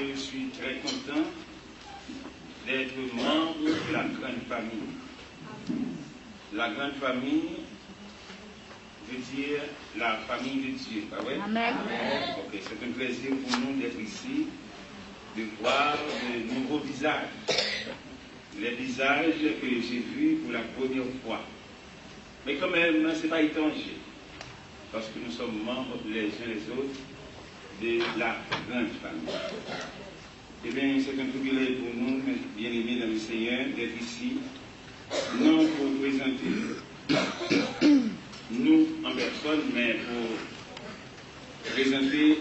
je suis très content d'être membre de la grande famille. La grande famille veut dire la famille de Dieu, pas vrai? Amen. Ok, c'est un plaisir pour nous d'être ici, de voir de nouveaux visages. Les visages que j'ai vus pour la première fois. Mais quand même, ce n'est pas étranger, parce que nous sommes membres les uns les autres de la grande famille. Eh bien, c'est un privilège pour nous, bien-aimés dans le Seigneur, d'être ici, non pour présenter nous en personne, mais pour présenter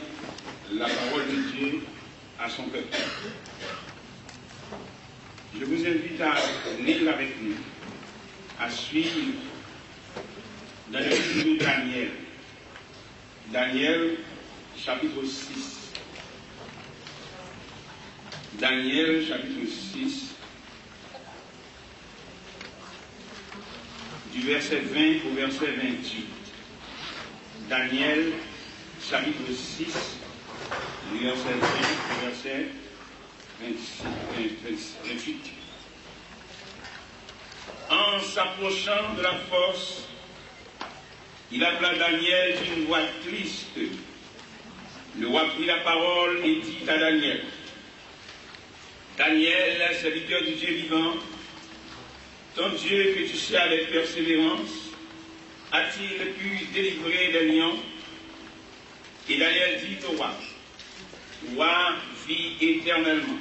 la parole de Dieu à son peuple. Je vous invite à lire avec nous, à suivre dans le livre de Daniel. Daniel, chapitre 6. Daniel, chapitre 6, du verset 20 au verset 28. Daniel, chapitre 6, du verset 20 au verset 28. En s'approchant de la fosse, il appela Daniel d'une voix triste. Le roi prit la parole et dit à Daniel: Daniel, serviteur du Dieu vivant, ton Dieu que tu sais avec persévérance, a-t-il pu délivrer des lions? Et Daniel dit au roi: Roi, vis éternellement.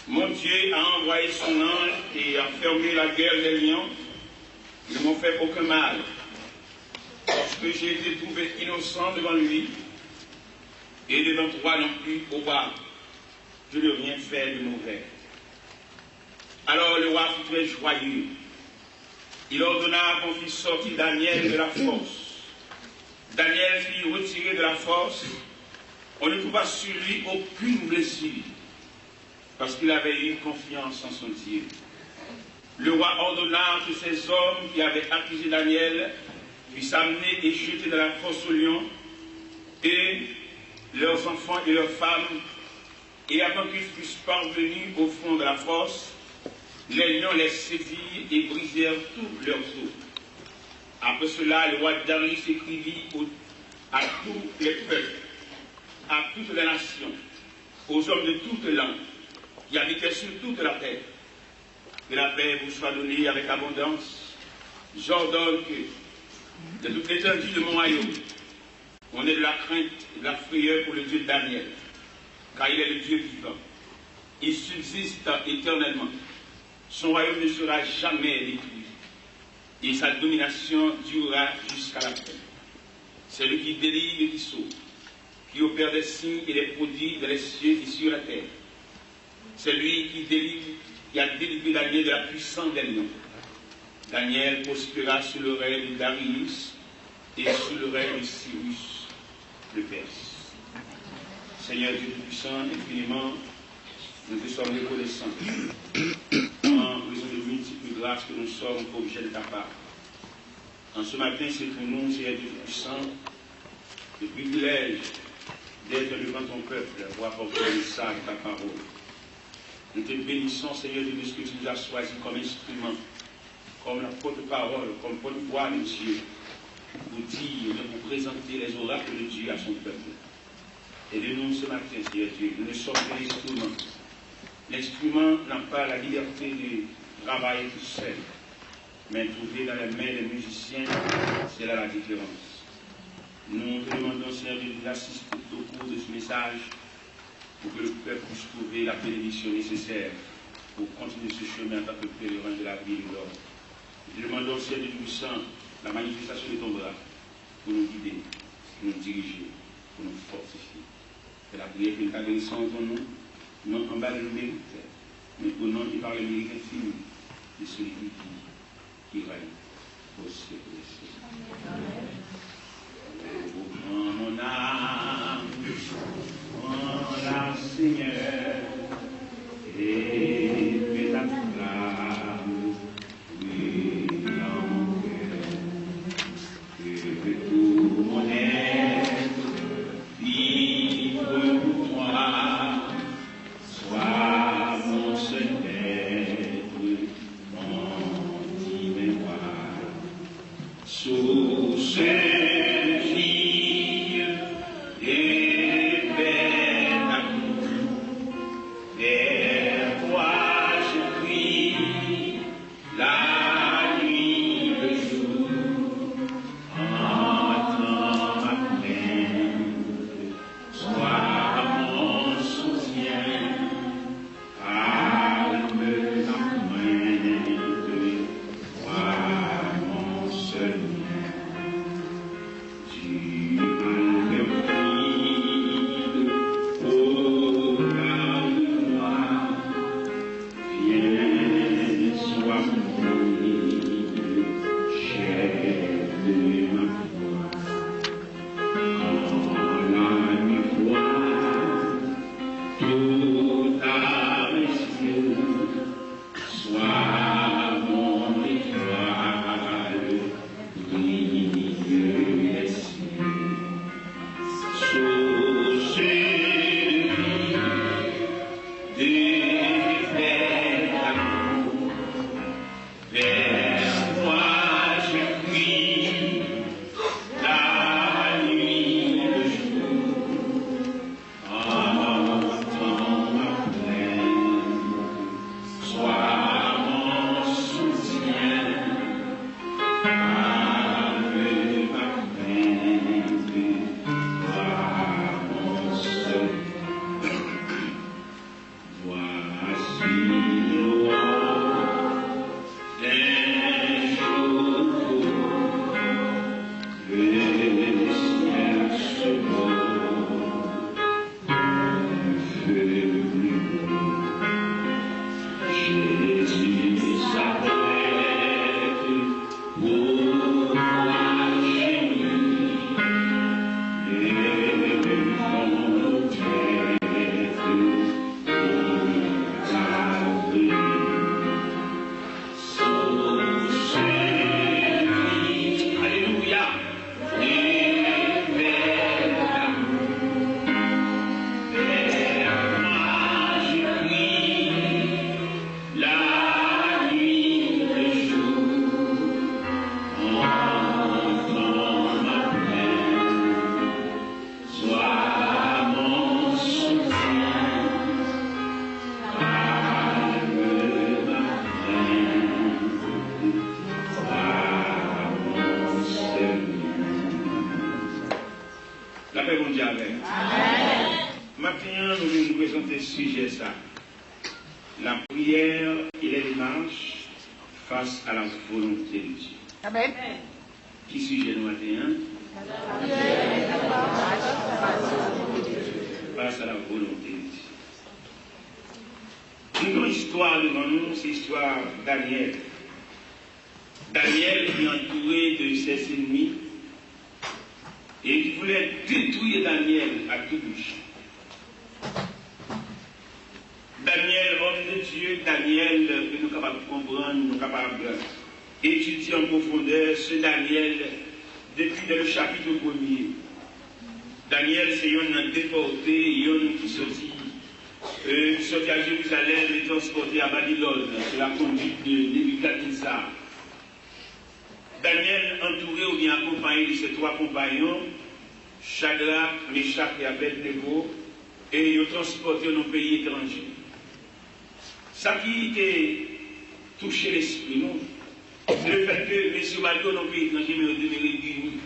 Mon Dieu a envoyé son ange et a fermé la gueule des lions. Ils ne m'ont fait aucun mal. Parce que j'ai été trouvé innocent devant lui, et devant toi non plus, au roi, je n'ai rien fait de mauvais. Alors le roi fut très joyeux. Il ordonna qu'on fît sortir Daniel de la force. Daniel fut retiré de la force. On ne trouva sur lui aucune blessure, parce qu'il avait eu confiance en son Dieu. Le roi ordonna que ces hommes qui avaient accusé Daniel puissent amener et jeter dans la fosse aux lions, et leurs enfants et leurs femmes, et avant qu'ils fussent parvenus au fond de la fosse, les lions les saisirent et brisèrent tous leurs os. Après cela, le roi Darius écrivit à tous les peuples, à toutes les nations, aux hommes de toutes langues, qui habitaient sur toute la terre: que la paix vous soit donnée avec abondance. J'ordonne que, de toute l'étendue de mon royaume, on ait de la crainte et de la frayeur pour le Dieu de Daniel, car il est le Dieu vivant. Il subsiste éternellement. Son royaume ne sera jamais détruit, et sa domination durera jusqu'à la fin. C'est lui qui délivre et qui sauve, qui opère des signes et des prodiges dans les cieux et sur la terre. C'est lui qui a délivré Daniel de la puissance des lions. Daniel prospéra sous le règne de Darius et sous le règne de Cyrus le Perse. Seigneur Dieu Tout-Puissant, infiniment, nous te sommes reconnaissants en raison de multiples grâces que nous sommes objets de ta part. En ce matin, c'est pour nous, Seigneur Dieu Tout-Puissant, le privilège d'être devant ton peuple pour apporter le message de ta parole. Nous te bénissons, Seigneur Dieu, de ce que tu nous as choisi comme instrument, comme la porte-parole, comme porte-voix de Dieu, pour dire, pour présenter les oracles de Dieu à son peuple. Aide-nous ce matin, Seigneur Dieu. Nous ne sommes que l'instrument. L'instrument n'a pas la liberté de travailler tout seul, mais trouver dans les mains des musiciens, c'est là la différence. Nous te demandons, Seigneur Dieu, de nous assister au cours de ce message, pour que le peuple puisse trouver la bénédiction nécessaire pour continuer ce chemin en tant que pèlerin de la vie et de l'ordre. Nous te demandons, Seigneur Dieu Tout-Puissant, la manifestation de ton bras pour nous guider, pour nous diriger, pour nous fortifier. C'est la prière que nous t'adressons en ton nom, non en bas de nos mérites, mais au nom et par le mérite infini de celui qui règne au siècle des siècles. Oh, mon âme, en la Seigneur, et fais ta flamme, oui, en mon cœur, que tout mon être vibre pour toi. Amen. Maintenant, nous nous présentons ce sujet ça. La prière et les démarches face à la volonté de Dieu. Amen. Qui sujet nous matin? Face à la volonté de Dieu. Une grande histoire devant nous, c'est l'histoire Daniel. Daniel qui est entouré de ses ennemis et qui voulait détruire Daniel à tout bout. Daniel, homme de Dieu, Daniel, que nous sommes capables de comprendre, nous sommes capables d'étudier en profondeur ce Daniel depuis le chapitre 1er. Daniel, c'est un déporté, un qui sorti à Jérusalem et transporté à Babylone, c'est la conduite de Nebuchadnezzar. Daniel, entouré ou bien accompagné de ses 3 compagnons, Shadrach, Meshach et Abednego, et ils ont transporté dans un pays étranger. Ça qui a touché l'esprit, non? C'est le fait que M. Bateau dans un pays étranger, mais ils ont demeuré unis.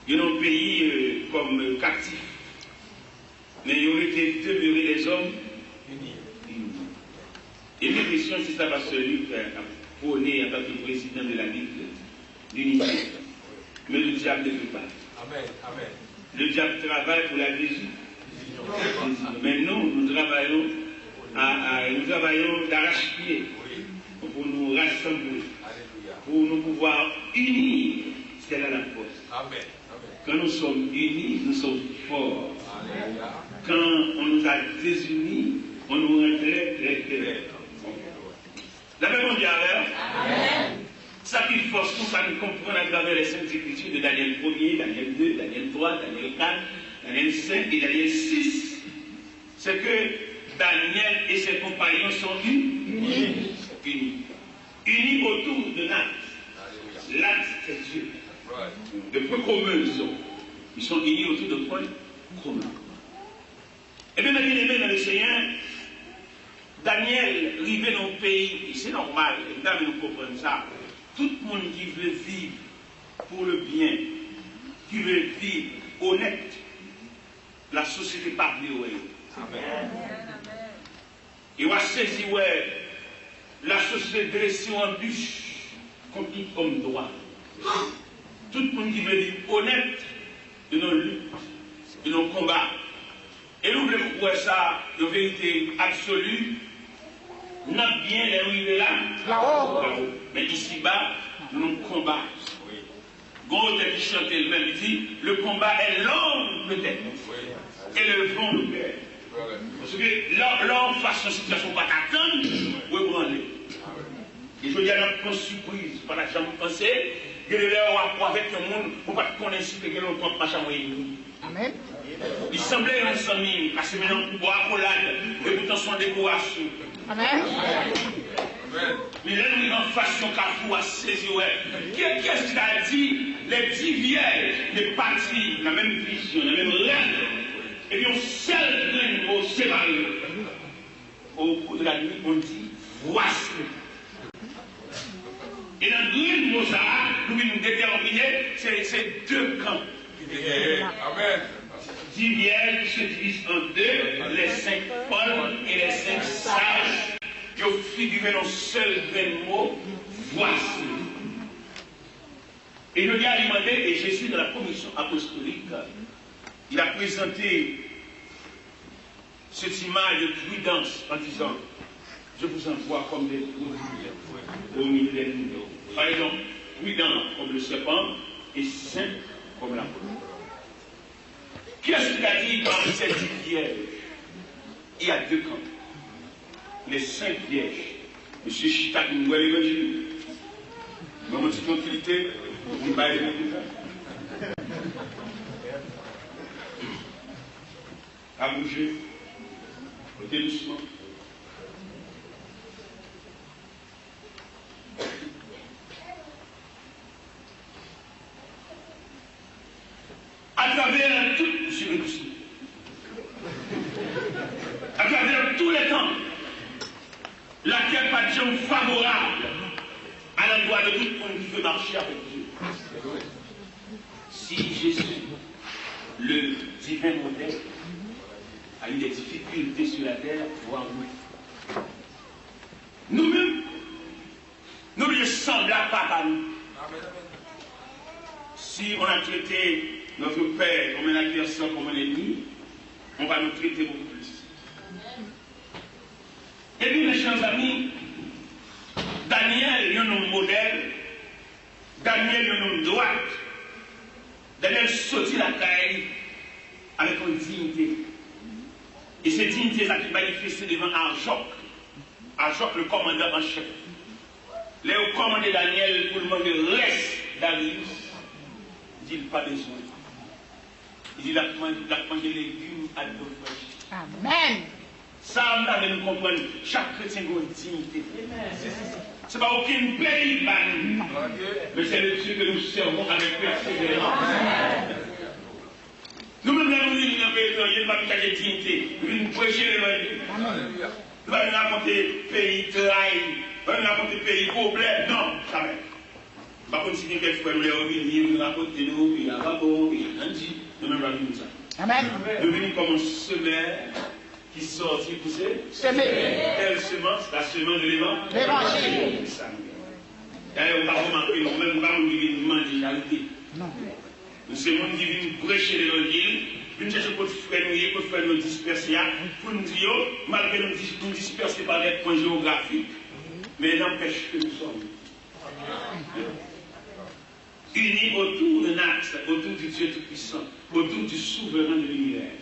Ils ont un pays comme captif. Mais ils ont été demeurés des hommes unis. Et mes questions, c'est ça, parce que lui, prôné en tant que président de la Ligue d'unité. Mais le diable ne peut pas. Amen. Amen. Le diable travaille pour la division. Mais nous travaillons d'arrache-pied pour nous rassembler, pour nous pouvoir unir. C'est là la force. Amen. Quand nous sommes unis, nous sommes forts. Quand on nous a désunis, on nous rendrait très faibles. La paix mondiale, Amen. Ça qui force tout ça nous comprendre à travers les Saintes Écritures de Daniel 1er, Daniel 2, Daniel 3, Daniel 4, Daniel 5 et Daniel 6. C'est que Daniel et ses compagnons sont unis. Unis autour de l'acte. L'acte, c'est Dieu. De points communs, ils sont unis autour de points communs. Et bien, bien-aimés dans le Seigneur, Daniel arrivé dans le pays, c'est normal, évidemment, nous comprenons ça. Tout le monde qui veut vivre pour le bien, qui veut vivre honnête, la société parle de lui. Amen. Il va saisir la société dressée en bûche contre tout homme droit. Tout le monde qui veut vivre honnête de nos luttes, de nos combats. Et nous voulons voir ça de vérité absolue. Notre bien est arrivé là-haut. Mais ici-bas, nous combattons. Gaulle qui chante le même, il dit, le combat est long peut-être. Et le vent nous perd. Parce que l'homme face à une situation pas t'attendre, vous ébranler. Et je dis à notre surprise, par la jambe pensée, que le rapport avec le monde, on ne va pas connaître que l'on compte ma chambre ennemi. Amen. Il semblait un sami, parce que maintenant, on boit accolade, et pourtant son décoration. Amen. Mais là, nous en façon cafou à saisir. Qu'est-ce qu'il a dit? Les 10 vierges, les parties, la même vision, la même rêve. Et puis on seul grain mot séparé. Au bout de la nuit, on dit voici. Et dans le grain mot ça, nous nous déterminer, c'est 2 camps. Amen. 10 vierges se divisent en 2, les 5 folles et les 5 sages. Qui ont figuré dans un seul mot, voici. Et je l'ai alimenté, et Jésus, dans la commission apostolique, il a présenté cette image de prudence en disant, je vous envoie comme des brebis au milieu des loups. Par exemple, prudent comme le serpent et saint comme la poule. Qu'est-ce qu'il a dit dans cette vierge? Il y a 2 camps. Les 5 vierges. M. Chita qui nous voit l'évangile. Dans notre tranquillité, vous m'avez dit ça. À bouger. Côté doucement. À travers tout, à travers tous les temps, laquelle pas de gens favorables à l'endroit de tout le monde qui veut marcher avec Dieu. Si Jésus, le ce divin modèle a eu des difficultés sur la terre, voire nous. Nous-mêmes, nous lui semblons à nous. Si on a traité notre Père comme un adversaire, comme un ennemi, on va nous traiter beaucoup plus. Et puis, mes chers amis, Daniel est un modèle, Daniel est un droite, Daniel sortit la caille avec une dignité. Et cette dignité là qui manifestait devant Arjoc, Arjoc le commandant en chef. Léo commandé Daniel pour demander reste Darius. Il dit pas besoin. Il dit la manger légumes à deux fois. Amen. Ça, on a nous comprendre. Chaque chrétien a une dignité. Ce n'est pas aucun pays, mais c'est le Dieu que nous servons avec persévérance. Nous-mêmes, nous venons dans le pays, nous n'avons pas de dignité. Nous venons prêcher l'évangile. Nous venons apporter pays trahi, nous venons apporter pays problème. Non, jamais. Par contre, si quelquefois nous les revenons, nous apporter nous, il y a pas bon, il y a un dit, nous-mêmes, nous venons ça. Amen. Nous venons comme un semeur qui sortit pousser. Semer. Quelle semence? La semence de l'évangile. D'ailleurs, on va remarquer, nous-mêmes, nous ne pouvons pas nous demander charité. Non. Nous sommes gens qui viennent prêcher l'évangile, nous cherchons pour faire nous disperser, pour nous dire, malgré nous disperser par des points géographiques, mais n'empêche que nous sommes unis autour d'un axe, autour du Dieu Tout-Puissant, autour du souverain de l'univers.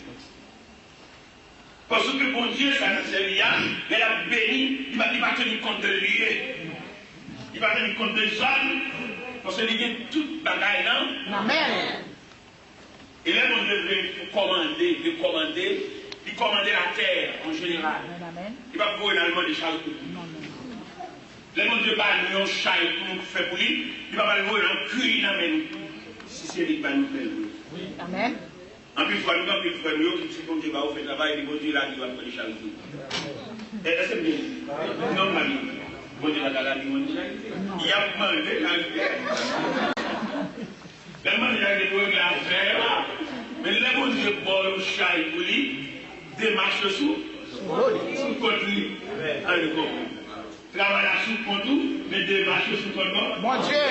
Parce que bon Dieu, ça n'a servi à, mais il a béni, il va tenir compte de lui, il va tenir compte de Jeanne, parce qu'il y a toute bagaille là. Amen. Et là, on devrait commander, il commandait la terre en général. Amen. Il va pas énormément de choses pour nous. Là, on Dieu va nous un chat pour nous faire pour lui, il va pas nous un cuir dans nous. Si c'est lui qui va nous faire. Oui. Amen. En plus, il faut nous faire nous, qui bon Dieu va faire le travail, bon Dieu là, il va faire les charités. Est-ce que c'est bien? Non, mamie. Bon Dieu va faire la vie, il y a demandé la vie. Tellement il y a des choses à faire, mais les bon Dieu pour le chat pour lui, démarche sous contre lui. Travaille sous contre lui, mais démarche sous contre lui. Mon Dieu!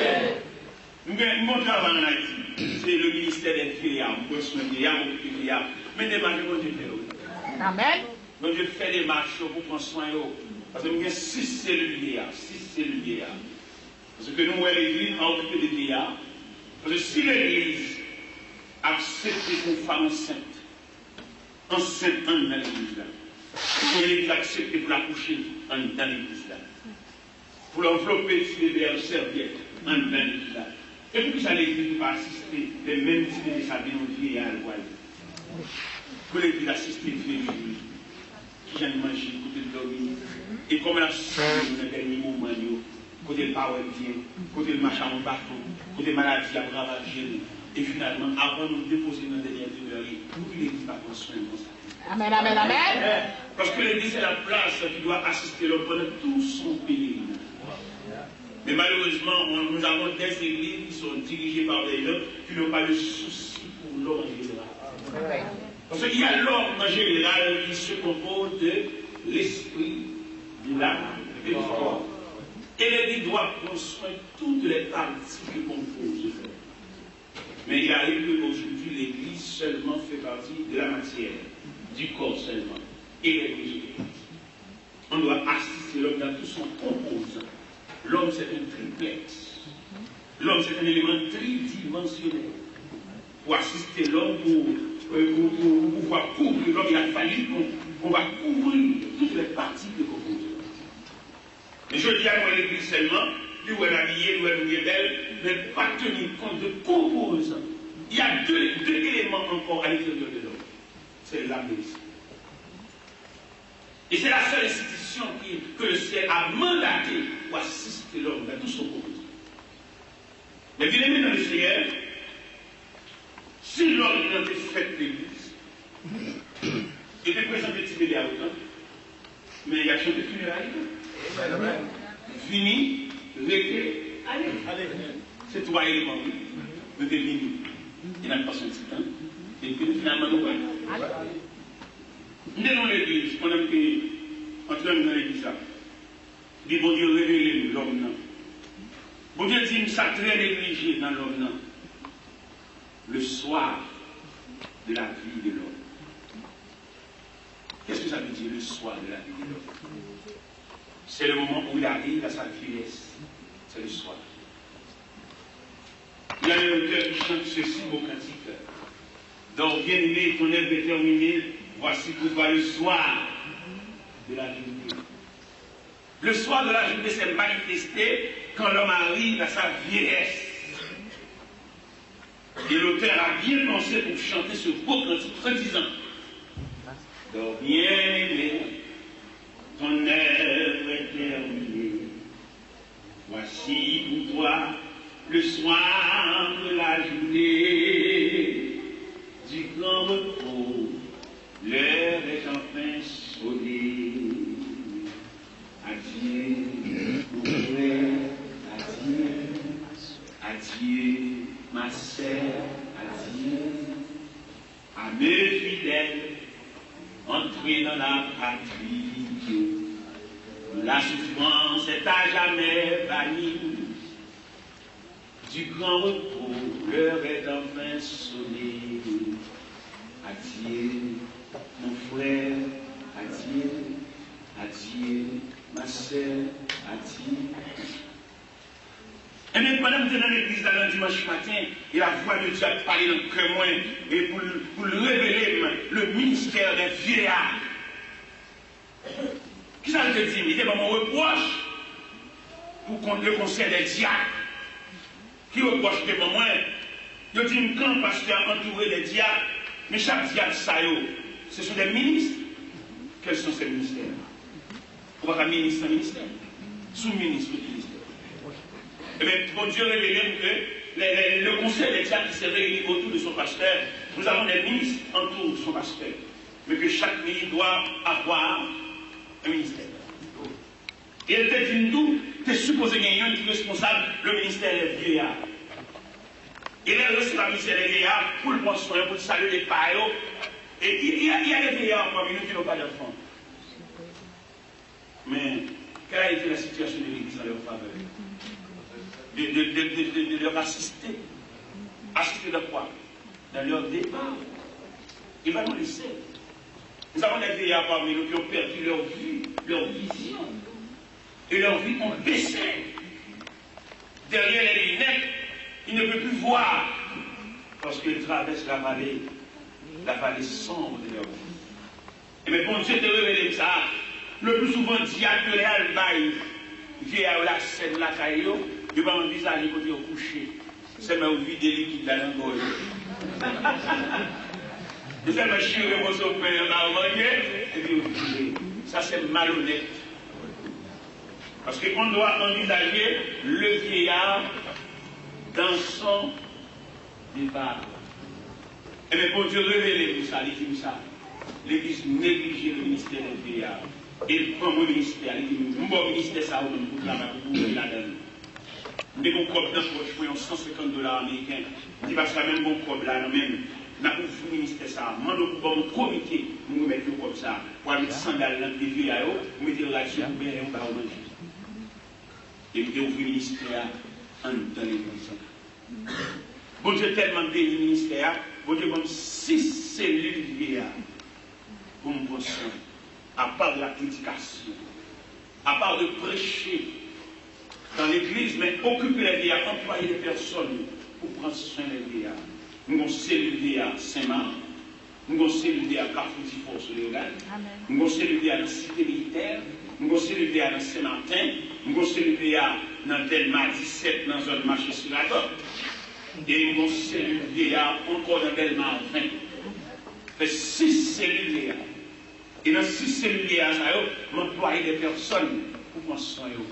Mon travail en Haïti, c'est le ministère des filières, pour soigner, il y a mais démarche, mon Dieu fait. Amen. Mon Dieu fait des marches pour prendre soin de vous. Parce que nous avons 6 cellules vieillards. Parce que nous, l'Église, a occupé des vieillards. Parce que si l'Église accepte une femme enceinte dans l'Église là, si l'Église accepte pour la coucher dans l'Église là, pour l'envelopper sur les verres serviettes dans l'Église là, et pour que ça l'Église va assister les mêmes types de sa vie au vieillard à l'étoile. Pour l'Église assister les vieillards qui viennent manger, côté de dormir, et comme la suite dans le dernier moment, côté le power bien, côté le machin en bateau, côté maladie à ravager, et finalement, avant de nous déposer dans la dernière demeure, pour que l'Église va prendre soin de ça. Amen, amen, amen. Parce que l'Église est la place qui doit assister l'homme pendant tout son pèlerinage. Mais malheureusement, nous avons des églises qui sont dirigées par des hommes qui n'ont pas de souci pour l'homme en général. Parce qu'il y a l'homme en général qui se compose de l'esprit, de l'âme et du corps. Et l'Église doit prendre soin de toutes les parties qui composent le corps. Mais il arrive qu'aujourd'hui, l'Église seulement fait partie de la matière, du corps seulement, et l'Église. On doit assister l'homme dans tout son composant. L'homme, c'est un triplex. L'homme, c'est un élément tridimensionnel. Pour assister l'homme, pour pouvoir couvrir l'homme, il a fallu qu'on va couvrir toutes les parties de composent. Mais je dis à moi l'Église seulement, lui où elle est habillée, où elle est belle, mais pas tenir compte de composants. Il y a deux éléments encore à l'intérieur de l'homme. C'est l'âme et l'esprit. Et c'est la seule institution que le ciel a mandaté pour assister l'homme dans tout son composant. Mais bien aimé dans le Seigneur, si l'homme n'a pas fait l'Église, il était présenté petit à autant, mais il a chanté funérailles. Fini, réglé, allez. C'est trois éléments, nous devons il n'a pas son petit temps. Et puis finalement, nous prenons. Nous sommes dans l'église, on aime que, entre nous dans l'église, dit bon Dieu révèle l'homme. Bon Dieu dit, ça très négligé dans l'homme. Le soir de la vie de l'homme. Qu'est-ce que ça veut dire, le soir de la vie de l'homme? C'est le moment où il arrive à sa vieillesse. C'est le soir. Il y a un auteur qui chante ceci, beau cantique. Donc, bien-aimé, ton œuvre est terminée. Voici pourquoi le soir de la journée. Le soir de la journée s'est manifesté quand l'homme arrive à sa vieillesse. Et l'auteur a bien pensé pour chanter ce beau cantique en disant: donc, bien-aimé, ton œuvre est terminée. Voici pour toi le soir de la journée du grand repos. L'heure est enfin sonnée. Adieu, mon frère, adieu, adieu, ma sœur, adieu, à mes fidèles, entrez dans la patrie. La souffrance est à jamais bannie. Du grand repos, l'heure est enfin sonnée. Adieu, mon frère, adieu, adieu, ma sœur, adieu. Et même pendant que vous êtes dans l'église le dimanche matin, et la voix de Dieu a parlé dans le cœur moi, et pour le révéler, le ministère des vieillards. Qui ça veut dire? Il était dans mon reproche pour le conseil des diacres. Qui reproche de moi? Je dis quand pasteur entouré des diacres, mais chaque diacre, ce sont des ministres. Quels sont ces ministères? On va faire ministre en ministère. Sous-ministre du ministère. Eh bien, pour Dieu révéler que le conseil des diacres qui s'est réuni autour de son pasteur, nous avons des ministres autour de son pasteur. Mais que chaque ministre doit avoir un ministère. Et elle te dit nous, tu es supposé gagner un qui est responsable, le ministère des vieillards. Et là, c'est le ministère des vieillards pour le prendre soin, pour le saluer les paillots. Et il y a des vieillards parmi nous qui n'ont pas d'enfants. Mais quelle a été la situation de l'Église en leur faveur? De leur assister. Assister de quoi? Dans leur départ. Il va nous laisser. Nous avons des vieillards parmi nous qui ont perdu leur vue, leur vision. Et leur vie ont baissé. Derrière les lunettes, ils ne peuvent plus voir. Parce qu'ils traversent la vallée sombre de leur vie. Et bien, bon Dieu te révèle ça. Le plus souvent, diable de l'Albaï, vieillard la scène, la caillou, il va un visage côté au coucher. C'est ma vie de liquide dans l'angole. C'est ma chirurgie, mon sopère, on a mangé, et puis ça c'est malhonnête. Parce qu'on doit envisager le vieillard dans son départ. Et bien, pour Dieu révéler tout ça, il dit ça. L'Église néglige le ministère des vieillards. Et il prend mon ministère, il dit, mon ministère, ça, on peut la pour la donne. Mais mon code dans poche, je 150 $ américains. Il va faire même mon code là, même. N'a pas le ministère ça. Mando pour mon comité, nous mettons comme ça. Pour mettre sandales dans les vieillards, nous mettons là-dessus, nous mettons là manger. Et nous avons ouvert le ministère en dans l'église. Bon Dieu tellement béni le ministère, bon Dieu comme 6 cellules vieillards pour me prendre soin. À part de la prédication, à part de prêcher dans l'église, mais occuper les vieillards, employer les personnes pour prendre soin des vieillards. Nous avons cellule vieillard Saint-Marc, nous avons cellule vieillard Carrefour Force Léogane, nous avons cellule vieillard dans la cité militaire, nous avons cellule vieillard dans Saint-Martin, nous avons cellule vieillard dans Delma 17, dans la zone marché sur la côte, et nous avons cellule vieillard encore dans Delma 20. Fait 6 cellules vieillards. Et dans 6 cellules vieillards, nous employons des personnes pour prendre soin d'eux.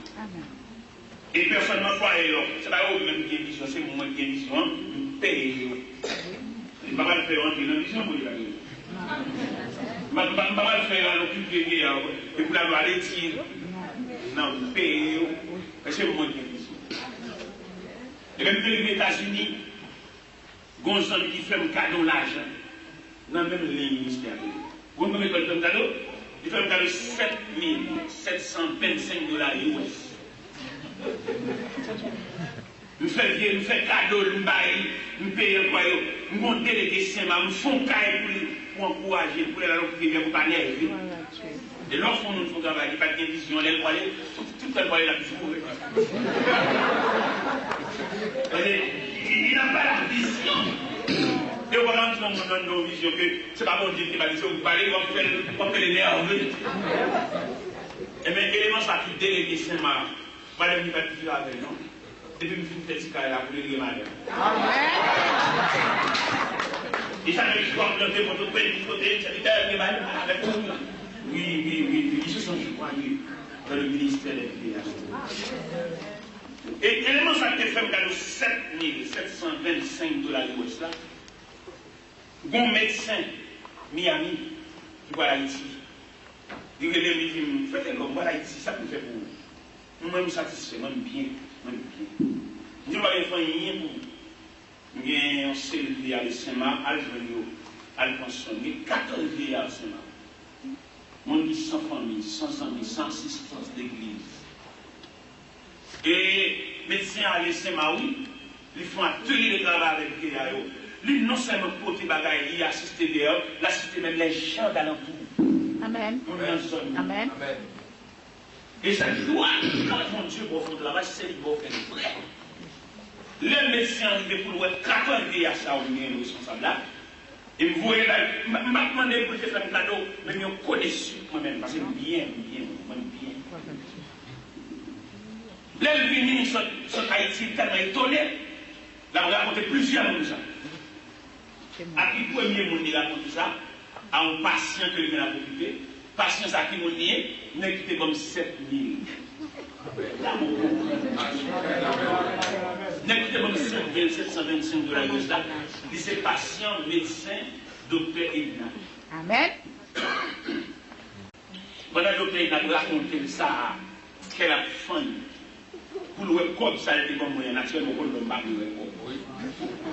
Et les personnes m'employent, ce n'est pas eux-mêmes qui ont vision, c'est moi qui ai vision, nous payons. Je ne vais pas le faire entrer dans la vision pour les gagner. Je ne vais pas le faire à l'occuper et pour la loi aller tirer. Non, nous payons. C'est moi qui ai vision. Et même dans les États-Unis, Gonzalo qui fait un cadeau l'argent. dans la même ligne ministère. Vous me mettez le cadeau, il fait un cadeau 7.725 $. Nous faisons cadeau, nous payons un foyer, nous montons les dessins, nous faisons caille pour encourager, pour les gens qui viennent pas nerver. Et lorsqu'on nous fait travail, il n'y a pas de vision, les voilés, tout le voilé là, toujours. Il n'a pas la vision. Et voilà, nous avons nos visions que ce n'est pas mon Dieu qui va dire, vous parlez, vous faire les nerveux. Et bien, l'élément, ça qui délégué Saint-Marc, madame, il va dire avec nous. Et puis, je me fais là pour les malades. Et ça, je dois planter votre pays, votre pays, ça dit, les malades avec nous. Oui, ils se sont joignés dans le ministère des Créations. Et l'élément, ça qui fait un cadeau 7.725 $. Là. Bon médecin, Miami, qui voit Haïti. Il dit, faites comme voilà Haïti, ça nous fait pour vous. Nous-mêmes satisfaits, même bien. Je ne vais pas faire rien pour vous. Il y a un seul vieillard de Saint-Marc, à le pensionner, 14 vieillards de Saint-Marc. Mon dit 100 familles, 100 amis, 106 d'église. Et médecins à Saint-Marc, ils font un atelier de travail avec les vieillards. Lui, non seulement porter bagaille, il assiste dehors, il assiste même les gens d'alentour. Amen. Amen. Et ça doit, quand mon Dieu pour faire le travail, c'est lui pour faire le vrai. Les médecins arrivent pour le 14 vieillards, ça, on est responsable là. Et vous voyez là, je m'ai demandé pour faire un cadeau, mais je connais moi-même, parce que bien. Les ministres sont Haïti tellement étonnés, là on raconté plusieurs choses. À qui premier monde il raconte ça? À un patient que il vient à occuper, patient à qui on y est, il a quitté comme 7.000. Là, mon il a quitté comme 7.725 $. C'est patient, médecin, docteur Edna. Amen. Pendant le docteur Edna raconté ça, qu'elle a faim. Pour le comme ça, il est comme moyen naturel, on ne peut pas le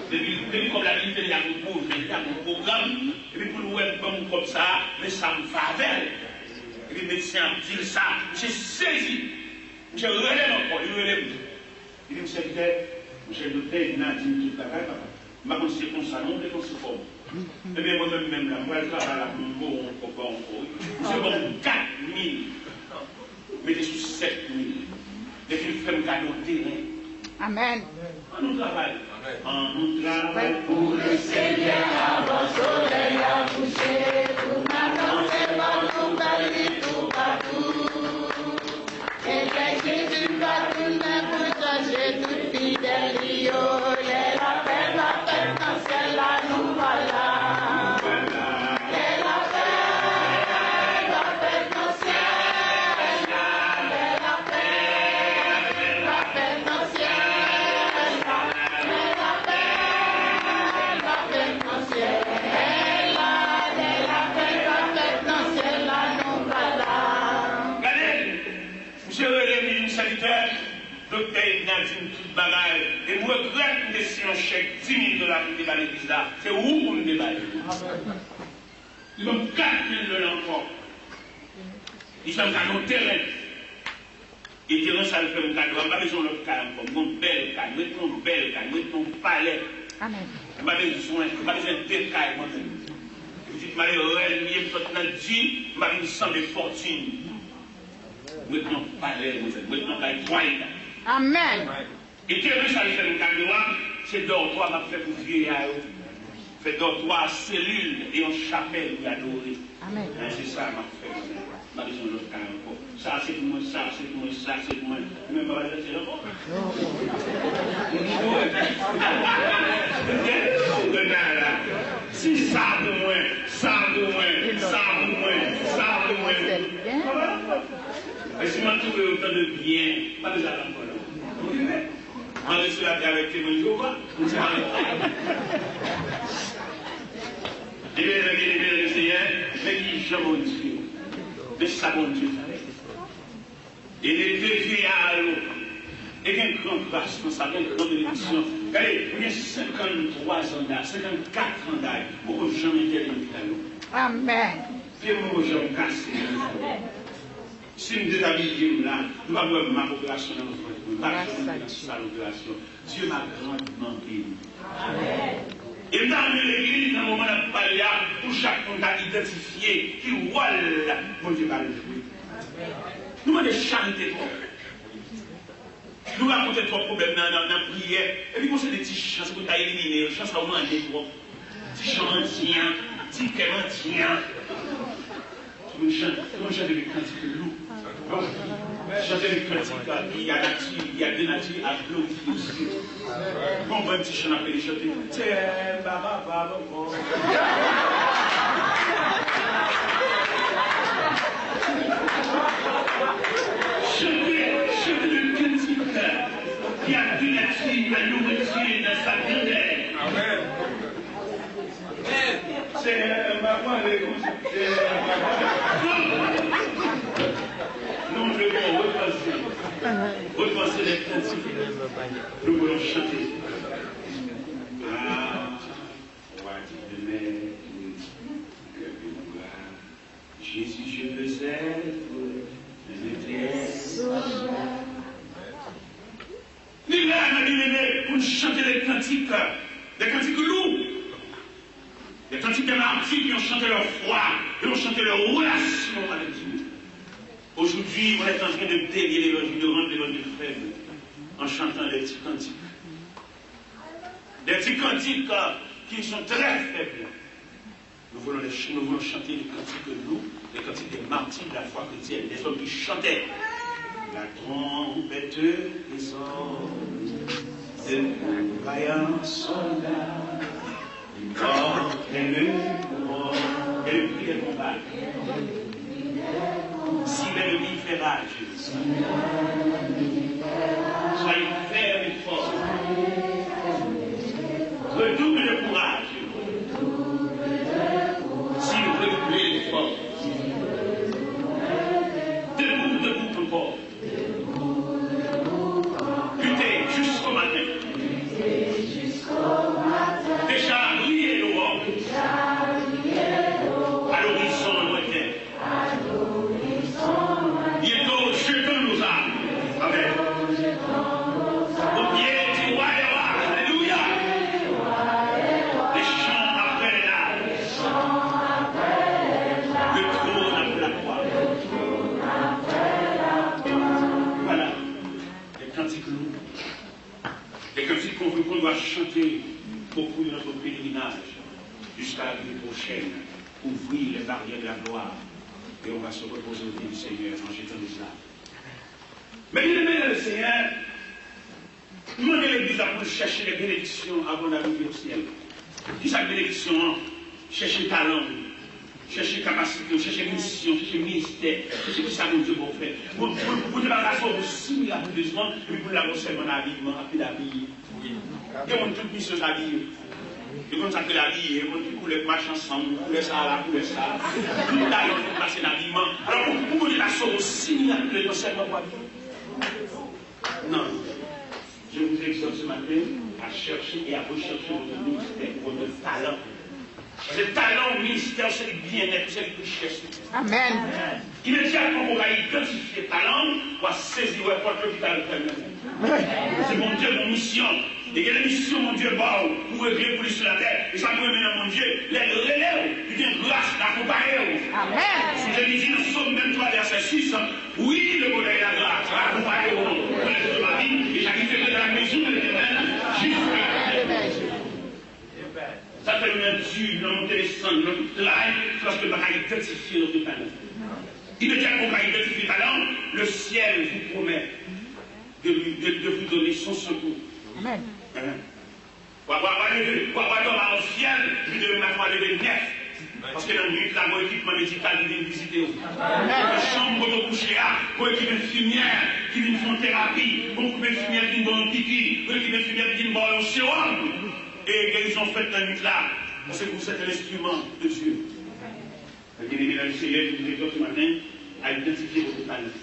depuis comme la vie, il y a un programme, et puis pour le web comme ça, mais ça me favelle. Et puis le médecin dit ça, j'ai saisi, je relève encore, il relève. Il dit, monsieur le docteur, il m'a dit tout le travail, papa. Ma conseillé comme ça, non, mais c'est fort. Et bien, moi-même, là, moi, je travaille là, c'est bon 4 000, mais je suis 7 000. Et puis, il fait un cadeau terrain. Amen. On travaille. On travaille pour le Seigneur, avant soleil à coucher, pour m'annoncer mon nom tout partout. Et que Jésus va tourner pour changer tout fidèle, les la paix, dans ciel, là, nous voilà. Docteur Edna dit toute bagaille. Et moi, regrette si on chèque 10 000 $ pour déballer l'église là. C'est où pour nous déballer? Ils ont 4 000 $ encore. Ils sont dans nos terrains. Et terrain, ça le fait un cadeau. On n'a pas besoin de l'autre cadeau encore. Une belle cadeau, mettons une belle cadeau, mettons un palais. Amen. On n'a pas besoin de deux cadeaux moi-même. Vous dites, Marie, il me faut dans 10, je vais sans de fortune. Mettons un palais, mettons un cadeau. Amen. Et que ça fait un cadeau, c'est dortoir m'a fait pour vieillir. Fait dortoir, cellules et en chapelle pour adorer. Amen. C'est ça m'a fait. M'a besoin de l'autre cadeau encore. Ça c'est pour moi, ça c'est pour moi, ça c'est pour moi. Même pas c'est encore. Si ça pour moi, ça pour moi, ça pour moi, ça pour moi. Et si je trouve autant de bien, pas besoin d'encore. On est sur la terre avec les Jéhovah. Et bien, le Seigneur, mais qui jamais mon Dieu. Mais ça, mon Dieu. Et les deux vieillards, et une grande grâce, une grande bénédiction. Regardez, il y a 53 ans d'âge, 54 ans d'âge, pour que jamais été à Amen. Puis moi, j'ai cassé. Si nous déshabillons là, nous allons voir ma population dans notre pays. Sa population. Dieu m'a grandement béni. Amen. Et dans l'église, dans le moment où on parle pour chaque monde à identifier qui voile mon Dieu va le jouer. Nous allons chanter trop. Nous allons apporter trop de problèmes dans la prière. Et puis, c'est des petits chants pour t'éliminer. Les chants, ça va manger trop. Petits chants entiers, petits cœurs entiers. Tout le monde chante des cantiques de loup. Chanter des cantiques, il y a nature, il y a des natures à glorifier aussi. Bon, un petit chant appelé chanter. Tiens, baba, baba, baba. Chanter le cantique qui a de nature à nourriture dans sa grandeur. Amen. C'est maman, nous devons repenser les cantiques. Nous voulons chanter. Ah, roi de mer, que de Jésus, je veux être un éternel. Nous là, pour chanter les cantiques lourds. Les cantiques de martyrs qui ont chanté leur foi, qui ont chanté leur relation avec Dieu. Aujourd'hui, on est en train de délier l'évangile, de rendre l'évangile faible, en chantant des petits cantiques. Des petits cantiques qui sont très faibles. Nous voulons chanter les cantiques de nous, les cantiques des martyrs de la foi chrétienne, des hommes qui chantaient. La trompette des hommes, de vaillants soldats. Et le prix des combats. Si l'ennemi fait rage, soyez fermes et forts. Redouble de courage. Si vous redoublez l'effort, debout encore. Luttez jusqu'au matin. Déjà briller l'aurore. À l'horizon lointain. Bientôt, jetons nos âmes. Amen. Au pied du roi et roi. Alléluia. Les chants après les larmes. Le trône après la croix. Voilà. Les cantiques lourds. Les cantiques qu'on doit chanter beaucoup de notre pèlerinage jusqu'à la vie prochaine, ouvrir les barrières de la gloire et on va se reposer au pied du Seigneur en jetant des âmes. Mais bien aimé le Seigneur, demandez l'Église à vous chercher les bénédictions avant d'arriver au ciel. Qui sa bénédiction? Chercher talent, chercher capacité, chercher mission, chercher ministère, chercher qui ça mon Dieu pour faire. Vous devez la sauver aussi à vous besoin, et puis vous l'avez seulement l'habillement, après l'habiller. Et on a toute mission d'habiller. Et comme ça que l'habiller, on dit couler marche ensemble, couler ça là, couler ça. Tout le temps, on passe l'habillement. Alors, vous pouvez la sauver aussi à vous besoin seulement pour habiller. Non. Je vous exhorte ce matin à chercher et à rechercher votre ministère, votre talent. Le talent, le ministère, c'est le bien-être, c'est le richesse. Amen. Immédiatement, on va identifier le talent, on va saisir le porte l'hôpital. C'est mon Dieu, mon mission. Et il y a la mission, mon Dieu, pour régler pour sur la terre. Et ça peut mener mon Dieu, les relève, il vient grâce d'accompagner. Amen. Si je dis dans Somme 23, verset 6, oui, le bonheur et la grâce accompagner pour les de ma vie, et j'acquitte de la maison de l'éternel jusqu'à la terre. Ça fait une Dieu, notre descendre, notre travail, parce que nous avons identifié notre talent. Immédiatement, on va identifier le talent, le ciel vous promet de vous donner son secours. Amen. Pour avoir au ciel, puis de m'avoir levé neuf. Parce que dans le nuit, là, mon équipement médical qui vient visiter. La chambre pour coucher là, pour équipe infirmière qui vient faire thérapie, pour équipe infirmière qui vient faire un pipi, pour équipe infirmière qui vient faire un sérum. Et guérison faite la nuit là, parce que vous êtes un instrument de Dieu. Bien-aimé dans le Seigneur, je vous exhorte ce matin à identifier votre talent.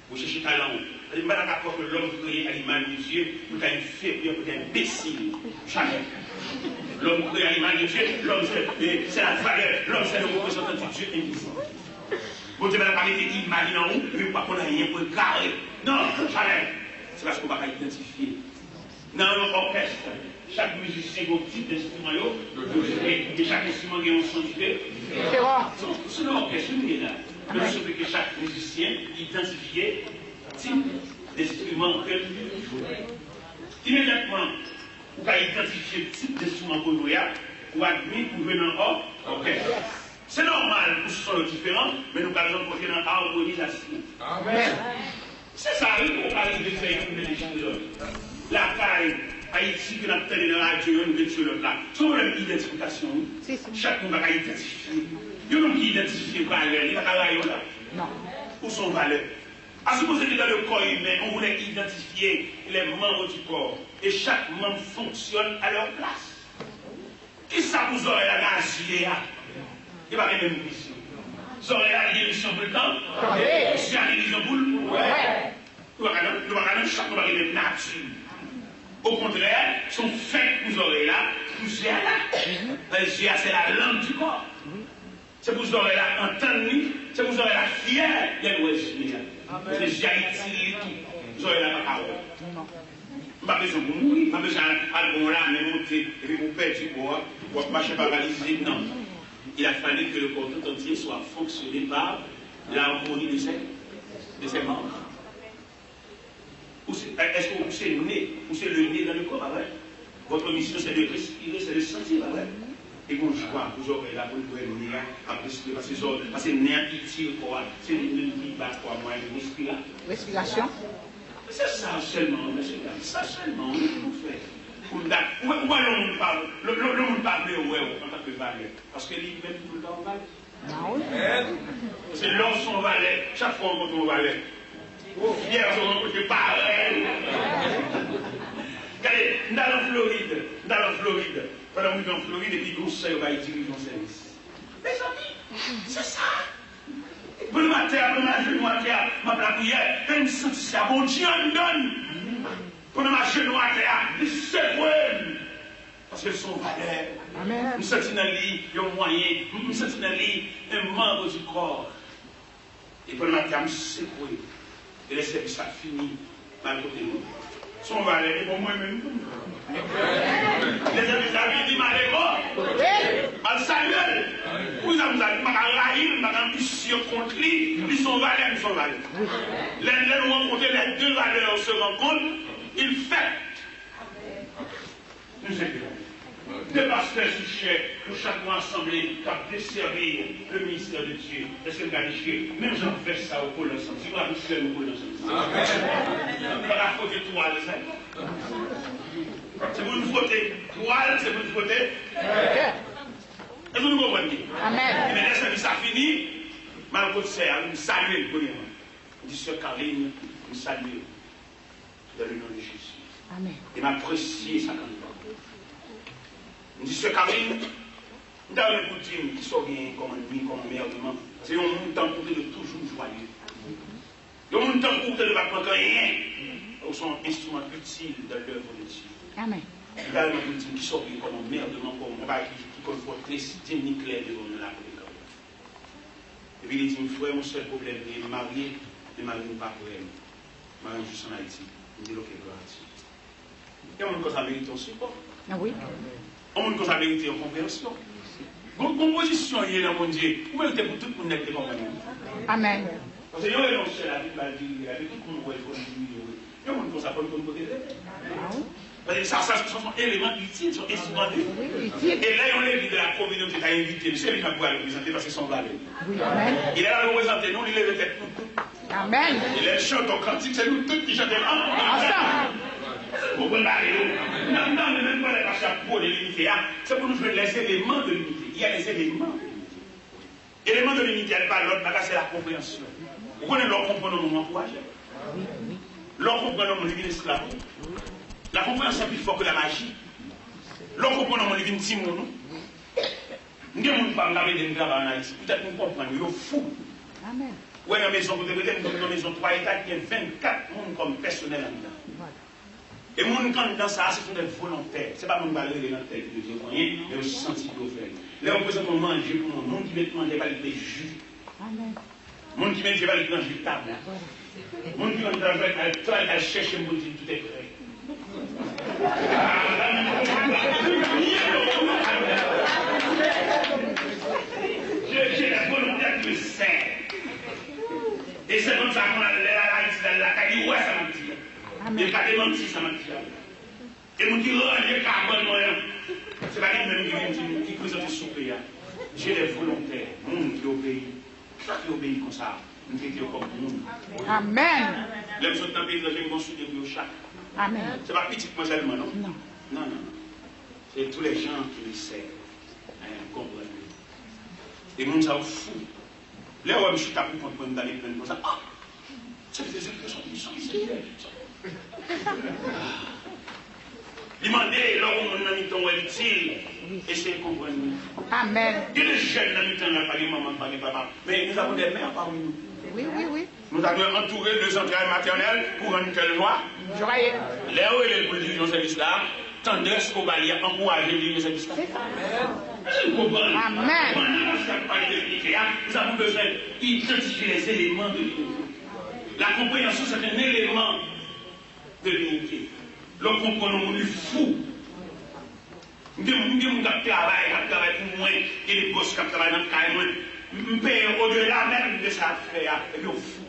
Vous cherchez talent. Je ne suis pas d'accord que l'homme créé à l'image de Dieu, vous avez une faiblesse, vous avez un imbécile. Jamais. L'homme créé à l'image de Dieu, l'homme c'est la valeur, l'homme c'est le représentant du Dieu invisible. Vous ne pas parler d'image en haut, mais pas qu'on a rien pour carré. Non, jamais. C'est parce qu'on ne va pas identifier. Dans l'orchestre, chaque musicien a un type d'instrument, et chaque instrument a un son différent. C'est l'orchestre, là. Mais il faut que chaque musicien identifie le type d'instrument qu'il joue. Immédiatement, vous pouvez identifier le type d'instrument que vous jouez, ou admis pour jouer dans l'orchestre. C'est normal pour ce sont différents, mais nous allons porter dans l'harmonisation. Amen. C'est ça, oui, on parle de faire une religion. La caille, Haïti, que nous avons tenu dans la radio, nous avons sur l'autre là. C'est une problème d'identification. Chacun va identifier. Il y a un qui identifie les valeurs, il n'y a pas de là. Non. Où sont les valeurs? À supposer que dans le corps humain, on voulait identifier les membres du corps. Et chaque membre fonctionne à leur place. Qui ça vous aurait la gazille? Il n'y a pas de même mission. Vous aurez la mission pour le temps? Oui. C'est la mission pour le temps? Oui. Nous allons chaque fois de nature. Au contraire, sont faits pour vous aurez là, pour vous là. C'est la langue du corps. C'est pour vous aurez là entendre, c'est pour vous aurez la fière des loisirs. C'est Jaïti, vous aurez la parole. Pas besoin de mourir, pas besoin de là, mais monter, et puis vous perdre du bois, vous marchez pas balisé. Non. Il a fallu que le corps tout entier soit fonctionné par l'harmonie de ses membres. Est-ce que c'est le nez, ou c'est le nez dans le corps? Votre mission, c'est de respirer, c'est de sentir. Et qu'on joie, vous aurez là pour le nez, après parce que le nez qui tire quoi, c'est le nez qui bat quoi, moi, de respirer. Respiration. C'est ça seulement, monsieur. Ça seulement, on fait. Pourquoi l'homme parle? L'homme parle de ouais, en tant que valet. Parce que lui, même tout le temps, valet. C'est l'homme son valet. Chaque fois, on rencontre un valet. Hier, on rencontre pareil. Regardez, dans la Floride, pendant que nous sommes en Floride, et puis conseil va diriger un service. Mes amis, c'est ça. Pour le matin, après ma genou à terre, ma prière, je me sens ça, mon Dieu me donne. Pendant ma genou à terre, c'est vrai. Parce que son valeur. Amen. Nous sommes dans l'île, il y a un moyen, nous sommes dans l'île, un membre du corps. Et pendant ma terre, je suis secoué. Et le service a fini, mal côté nous. Son valeur est pour moi-même. Les services a fini, mal égo. Mal salué. Vous avez raïm, madame, mission contre lui, ils sont valeurs, ils sont valeurs. Les rencontres, les deux valeurs se rencontrent, ils fait. Nous sommes des pasteurs suchets, pour chaque mois assemblés, pour desservir le ministère de Dieu. Est-ce que vous avez dit, même j'en fais ça au pôle ensemble. Si vous avez fait au pôle ensemble. Amen. Pas la faute de toile, ça. C'est pour nous frotter. Toile, c'est pour nous frotter. Est-ce que vous comprenez? Amen. Mais laissez que ça finit. Malgré ça, nous saluons le premièrement. Je dis, Sœur Caroline, nous saluons dans le nom de Jésus. Amen. Et m'apprécier sa candidature. Je dis, Sœur Caroline, nous avons une coutume qui soit bien comme un demi, comme un meilleur. C'est un monde temps pour de toujours joyeux. Il y a un monde temps pour de ne pas prendre rien. Ils sont un instrument utile dans l'œuvre de Dieu. Amen. Nous avons une coutume qui soit bien comme un meilleur, comme un bail qui confronte les cités nucléaires de la politique. Et puis il dit, frère, mon seul problème, il est marié, mais marié pas pour elle. Marié juste en Haïti. Il dit, ok, gloire à Dieu. Il y a un monde qui a mérité un support. Ah oui. Il y a un monde qui a mérité une compréhension. Donc, composition, il est dans mon Dieu. Vous mettez pour tout le monde qui est compagnon. Amen. Parce que il y a un seul avec tout le monde qui est compagnon. Il y a un monde qui a pas de côté de ça sont éléments utiles, sont instruments utiles. Et là, on est de la communauté qui a invité. C'est lui qui va le représenter parce qu'ils sont valeurs. Il est là à représenter nous, il est le fait. Amen. Il est chante au cantique, c'est nous tous qui chantons ensemble. Vous comprenez? Non, mais même pas les passages pour l'unité. C'est pour nous faire les éléments de l'unité. Il y a les éléments. Éléments de l'unité, il n'y a pas l'autre, c'est la compréhension. Vous connaissez leur comprenant mon encouragé? Leur comprenant mon divin esclave. La compréhension est plus forte que la magie. Leur comprenant mon divin timon. Nous ne pouvons pas regarder des gars en Haïti. Peut-être que nous comprenons, ils sont fous. Amen. Ouais, dans la maison, vous devez dans la maison 3 états qui a 24 personnes comme personnel en dedans. Et les gens qui dans ça, ce sont des volontaires. Ce n'est pas mon balai de la tête qui dit rien, mais aussi senti pour faire. Les représentants manger pour moi. Les gens qui mettent manger pas les jus. Les gens qui mettent pas les jus table. Les gens qui ont cherché pour dire tout est prêt. J'ai la volonté qui me sert. Et c'est comme ça qu'on a la caille, ouais, ça m'a dit. Il n'y a pas de menti, ça m'a dit. Et nous disons, il y a carbone, c'est pas lui-même qui présente ce pays. J'ai des volontaires, monde qui obéit. Qui obéit comme ça, nous étions comme monde. Amen. Les autres dans le pays, ils vont souder pour chaque. Amen. Ce n'est pas petit moi seulement, non? Non. Non, non. C'est tous les gens qui le servent. Comprenez. Et nous sommes fous. Là où je suis tapé pour prendre dans les plaines comme ça. Ah! C'est des expressions qui sont ici. Demandez, là où on a mis ton utile, essayez de comprendre. Amen. Il y a des jeunes dans le temps, n'a pas de maman, pas de papa. Mais nous avons des mères parmi nous. Oui, oui, oui. Nous avons entouré de entrailles maternelles pour rendre telle joie. Joyeux. Là où il est pour dire dans service là, tendresse au balier, encourager le service là. Amen. Nous avons besoin d'identifier les éléments de l'unité. La compréhension, c'est un élément de l'unité. L'on comprend le monde fou. Nous avons travail pour moi, et les gosses qui travaillent dans le cas, nous payons au-delà même de ça faire, et puis on fou.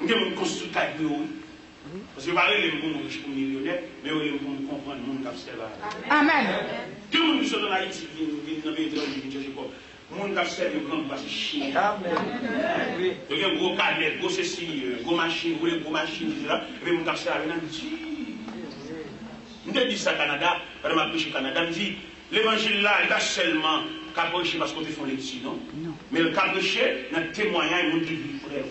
Nous avons construit un bureau. Parce que vous parlez de gens riches pour millionnaires, mais vous comprenez le monde qui observe. Amen. Tout le monde qui sont dans Haïti, qui vient dans le pays de l'État, qui cherche quoi. Le monde qui observe le grand parce que Chine. Il y a un gros canet, gros ceci, gros machine, gros machine, etc. Et puis le monde qui observe, il dit. Je dis ça au Canada, pendant ma prêche au Canada, je dis l'évangile là, il va seulement caprêcher parce qu'on te fait l'étude, non? Mais le caprêcher, dans le témoignage, il montre le vie frère.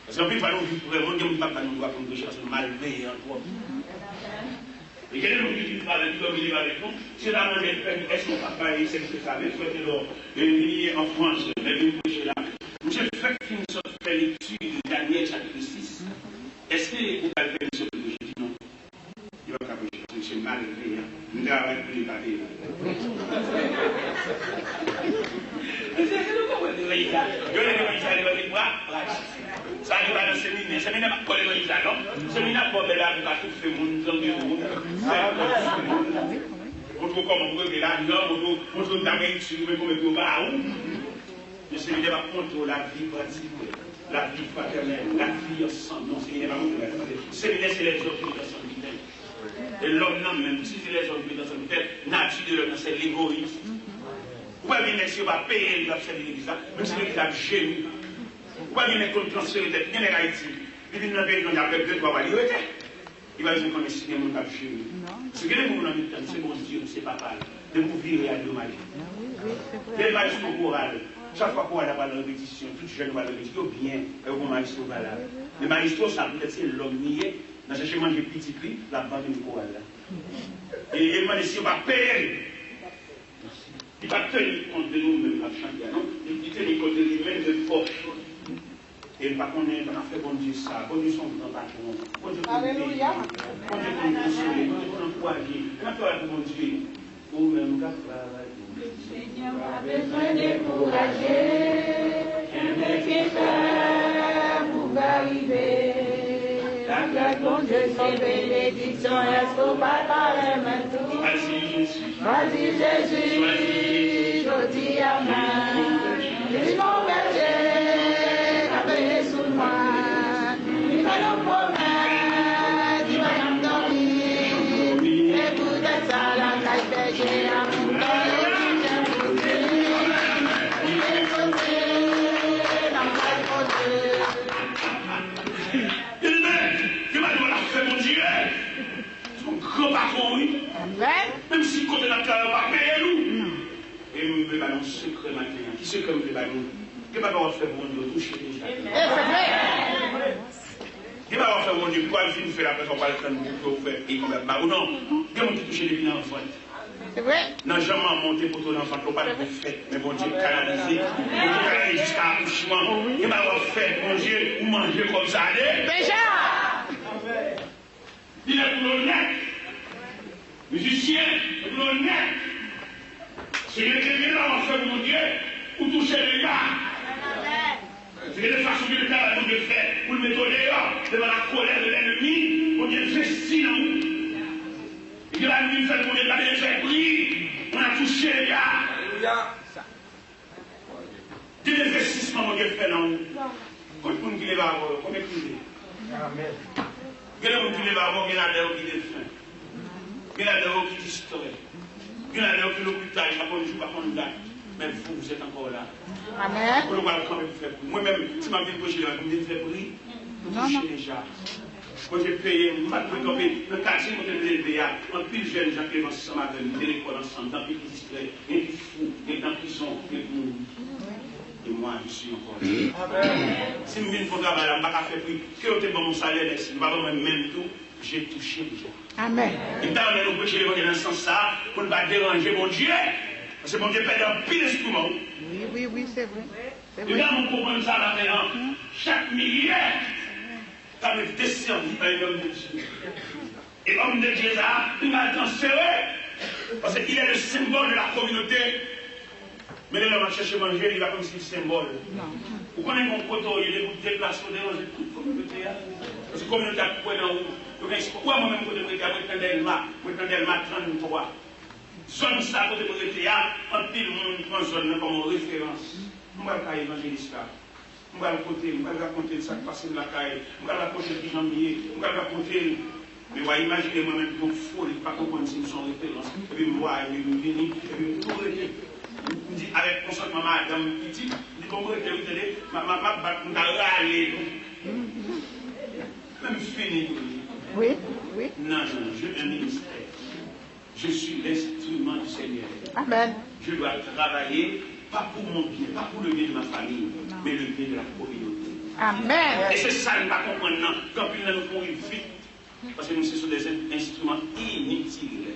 Parce qu'on ne peut pas nous vivre frère, on ne peut pas nous voir comme prêcher parce qu'on est malveillant. Et quel est le but du travail du domaine avec nous? Si on a mangé le pain, est-ce qu'on va parler, c'est ce que ça veut, souhaiter venir en France, mais venir prêcher là. Monsieur, faites une sorte de lecture de Daniel chapitre 6. Est-ce que vous allez faire une sorte de Jésus? Non. Il va pas prêcher, c'est malveillant. Nous avons plus de papier. Ça arrive à le séminaire. Le séminaire n'a pas de l'église, non? Le séminaire n'a pas de l'église, parce que tout le monde dans le monde. On trouve comment vous avez là, on trouve la main sur vous, comme vous va où? Le séminaire va contrôler la vie pratique, la vie fraternelle, la vie ensemble. Non, le séminaire va contrôler. Le séminaire, c'est les autres qui sont vitales. Et l'homme, non, même si c'est les autres qui sont vitales, nature de l'homme, c'est l'égoïsme. Vous voyez bien si on va payer l'église, même si l'église a génie. Vous voyez bien qu'on transfère les têtes, il y a les Haïti. Il dit, dans le pays, il y a 2-3 balles. Il va dire qu'on est signé mon cap génie. Ce que les gens ont dit, c'est mon Dieu, c'est papa. De vous virer à dommager. Les maïstros chorales, chaque fois qu'on a la répétition, tout jeune va la répétition, bien, et au maïstro valable. Les maïstros, ça peut être l'homme nié, dans ce chemin de petit prix, la bande de chorale. Et il m'a dit, si on va payer. Il va tenir compte de nous-mêmes à chanter, non? Il tenir compte de lui-même de force. Et il va connaître, on a fait bon Dieu ça, bon Dieu son grand patron, bon Dieu pour nous payer, bon Dieu pour nous consoler, bon Dieu pour nous encourager. Quand tu as bon Dieu, vous-même, vous avez Seigneur, pas besoin de décourager, un métier faire pour arriver. La grâce de Dieu, c'est bénédiction, est-ce qu'on va parler maintenant? Vas-y Jésus, je dis amen. Je m'en vais, appelez sous moi. Il va nous promettre, il va nous dormir. Écoutez ça, la caille péché, amour. Grand patron, oui. Même si côté de la terre, on va payer nous. Et nous devons un secret maintenant. Qui secret nous devons nous? Qui va pas faire mon Dieu toucher déjà? Qui va faire mon Dieu? Pourquoi il fait la personne, on va le faire, nous faire, et comme ça, ou non? Qui va toucher les biens en fait? C'est vrai. Non, jamais monté pour ton enfant, tu pas de fait. Mais bon Dieu, canalisé. Bon Dieu, canalisé jusqu'à l'accouchement. Il va faire manger ou manger comme ça. Déjà. Il est pour l'honnête. Musicien, pour l'honnête. C'est le crédit là, on fait, mon Dieu, pour toucher les gars. C'est la façon de faire de faire pour le mettre dehors devant la colère de l'ennemi. Mon Dieu, investit dans nous. Et que la nuit fait pour les garder les pris. On a touché les gars. Des investissements, mon Dieu, fait dans nous. Combien de gens qui les avoir, combien de gens? Amen. Il y a des gens qui les avoir, il y a des gens qui les font. Il y a des gens qui distraient. Il y a des gens qui l'hôpital, il n'y a pas de jour, pas de date. Mais vous êtes encore là. Amen. Moi-même, si ma vie est proche, je vais faire prix. Vous touchez déjà. Quand j'ai payé, je vais le quartier, je vais le payer. En plus, jeune Jean Clément, ça m'a donné des écoles ensemble, dans le pays distrait, et des fous, et dans la prison, et moi, je suis encore là. Si je viens pour travailler, je ne vais pas faire prix. Que je vais mon salaire, je ne vais pas même tout, j'ai touché déjà. Amen. Et quand on est prêcher l'évangile dans ce sens-là, pour ne pas déranger mon Dieu. Parce que mon Dieu perd un pile d'instruments. Oui, c'est vrai. Et là, on comprend ça maintenant. Chaque millier, ça me desservi par un homme de Dieu. Et l'homme de Dieu, là, il m'a transféré. Parce qu'il est le symbole de la communauté. Mais là, on va chercher à manger, il va comme si le symbole. Vous connaissez mon poteau, il y a des déplacements, déranger toute la communauté. Parce que la communauté a coupé dans vous. Pourquoi moi-même, je vais vous 33. Zone ça, côté de l'État, un pile monde prend zone comme référence. Je vais faire évangéliste. Je vais raconter ça qui passe dans la caille. Je vais raconter le janvier. Je vais raconter. Mais vous imaginez moi-même pour folie, pas comprendre si nous sommes référence. Et puis, moi, je vais venir, et puis, tout arrêter. Je dis, avec consentement, madame Petit, je dis, comment vous êtes ma batte, je vais râler. Même fini. Oui. Non, je un ministère. Je suis l'instrument du Seigneur. Amen. Je dois travailler, pas pour mon bien, pas pour le bien de ma famille, mais le bien de la communauté. Amen. Et c'est ça que je ne pas comprendre. Quand nous nous courons vite, parce que nous sommes des instruments inutiles.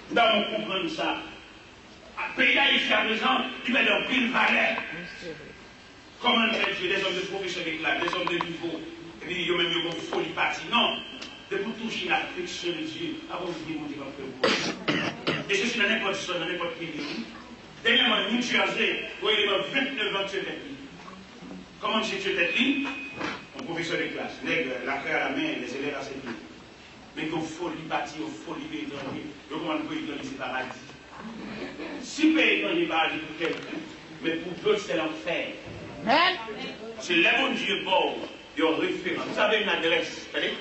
Nous devons comprendre ça. À pays ici à présent, il met dans pile valeur. Comment faire des hommes de profession d'éclat, des hommes de niveau, et puis il y a même une folie partie. Non. De vous toucher l'affection de Dieu, avant de dire, mon Dieu va faire pour. Et je suis dans n'importe qui, dans n'importe quel pays. Dernièrement, New Jersey, où il y a 29 ans de tête. Comment j'ai tué tête ligne? Un professeur de classe, la craie à la main, les élèves à ses pieds. Mais qu'on folie bâtie, qu'on folie pays étranger, je recommande que l'étranger c'est paradis. Si pays étranger paradis pour quelqu'un, mais pour d'autres c'est l'enfer. C'est le bon Dieu pauvre, il y a un référent. Vous avez une adresse, vous savez?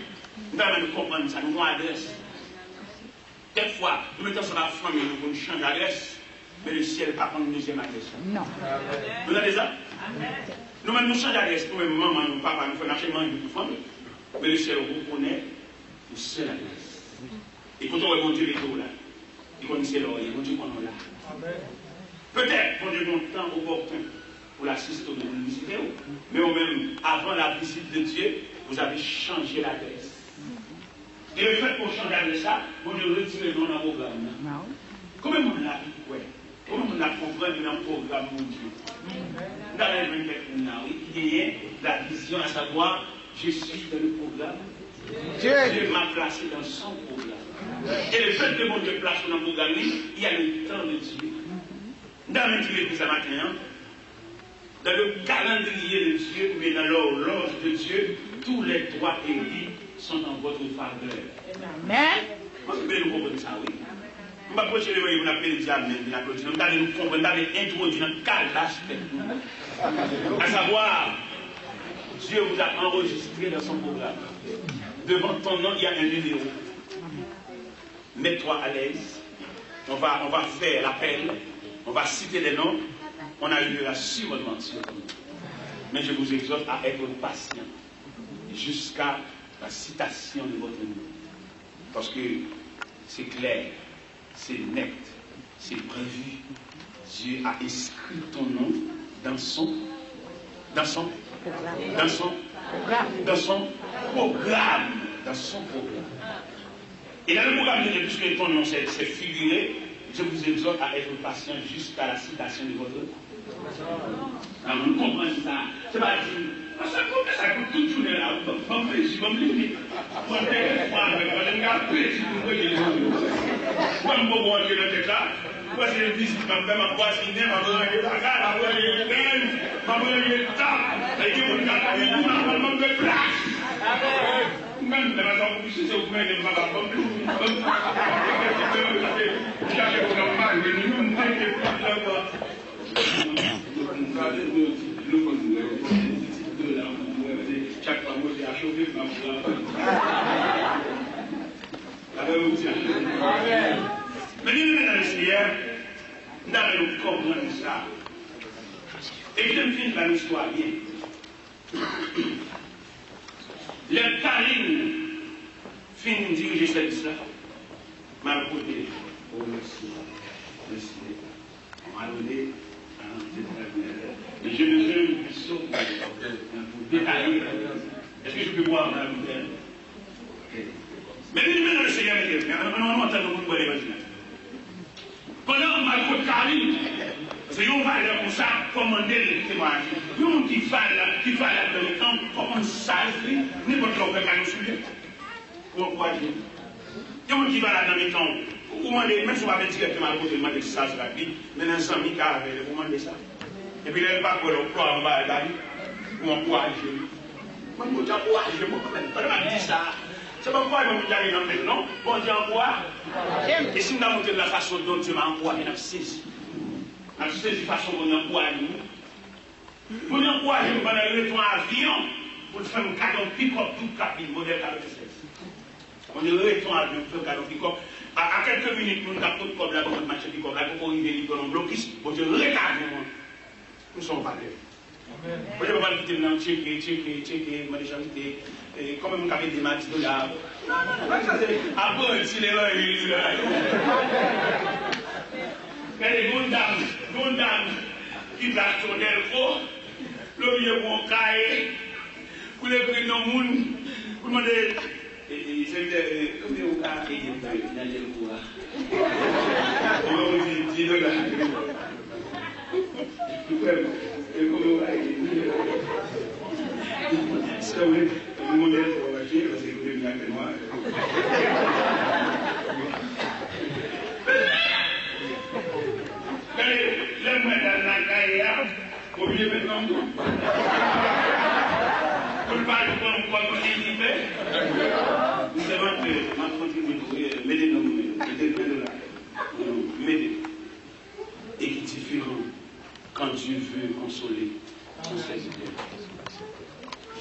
Nous devons comprendre ça, nous avons une adresse. Quelquefois, nous mettons sur la famille, nous avons changer d'adresse, mais le ciel n'est pas prendre une deuxième adresse. Non. Vous avez ça? Nous-mêmes, nous changeons d'adresse. Nous-mêmes, maman, nous, papa, nous faisons marcher manger pour famille. Mais le ciel reconnaît une seule adresse. Et quand on voit mon Dieu, les dos là, il connaissait l'oreille, mon Dieu, qu'on est là. Peut-être, mon Dieu, mon temps opportun pour l'assister de l'université, mais même, avant la visite de Dieu, vous avez changé l'adresse. Et le fait pour changer d'adresse, mon Dieu, retire le nom dans le programme. Comment on l'a dit, ouais? Comment on l'a compris dans le programme, mon Dieu? Dans les 24 il y a la vision, à savoir, je suis dans le programme. Dieu m'a placé dans son programme. Et le fait que mon Dieu place dans le programme, il y a le temps de Dieu. Dans l'église ce matin, dans le calendrier de Dieu, mais dans l'horloge de Dieu, tous les droits et vies sont en votre faveur. Amen. Moi, je vais nous comprendre ça, oui. Je ne vais pas approcher les voyous, on appelle le diable, on appelle nous comprendre, on appelle introduire dans quel aspect. À savoir, Dieu vous a enregistré dans son programme. Devant ton nom, il y a un numéro. Mets-toi à l'aise. On va faire l'appel. On va citer les noms. On arrivera sûrement sur vous. Mais je vous exhorte à être patient jusqu'à la citation de votre nom. Parce que c'est clair, c'est net, c'est prévu. Dieu a inscrit ton nom dans son programme. Et dans le programme de Dieu, puisque ton nom s'est figuré, je vous exhorte à être patient jusqu'à la citation de votre temps. Alors, vous comprenez ça. C'est pas dire, ça coûte toute journée là, je vais me lever. Moi, je vais me moi, c'est une visite, ma voisine, ma mère, ma même de la maison, c'est au moins de ma chaque fois, moi, j'ai achevé ma mais nous, dans le Seigneur, nous avons compris ça. Et je me finis dans l'histoire bien. Le Karim finit diriger cette histoire. M'a côté. Oh, merci. Merci. On m'a donné. Mais je ne veux plus sauver pour détailler. Est-ce que je peux voir la bouteille? Mais nous, dans le Seigneur, on entend le monde pour l'évangile. Pendant ma côte Karim, c'est un valeur comme ça, commander le témoignage. Nous qui fallait dans le temps, comme ça, n'importe quoi peut nous suivre. Pourquoi dire? Nous qui va là dans le temps, vous demandez, même si on va directement à côté, demander ça, c'est rapide, mais dans 100 000 cas, vous demandez ça. Et puis, là, pas pour l'emploi, on va aller, ou encourager. Moi, je vous encourage, je vous dis ça. C'est pas pourquoi je vais vous aller dans le non? Bon Dieu envoie. Et si nous avons montré la façon dont Dieu m'a envoyé, nous avons saisi. Nous avons saisi la façon dont nous envoyé. Pour nous envoyer, nous allons aller dans l'avion pour faire un cadeau pick-up tout rapide, modèle 46. On est retourné à l'avion pour faire un cadeau pick-up. À quelques minutes, nous avons tout comme là, pour marcher pick-up, là, pour arriver dans le blocus, pour Dieu regarder. Nous sommes pas là. Je ne vais pas quitter maintenant, checker, ma décharité. Et quand même, on avait des matchs de là. Après, si les gens, mais les bonnes dames, qui placent sur Delco, le vieux bon cahier, pour les prix dans le monde, pour demander. C'est comme des cas qui sont dans Delco. $10. C'est vrai, le modèle pour acheter, parce que vous devez bien que moi. Le modèle dans la caille, vous oubliez maintenant. Vous ne parlez pas de quoi vous fait. Nous savons que ma contribution, m'aider. Et qui est différent quand Dieu veut consoler son serviteur.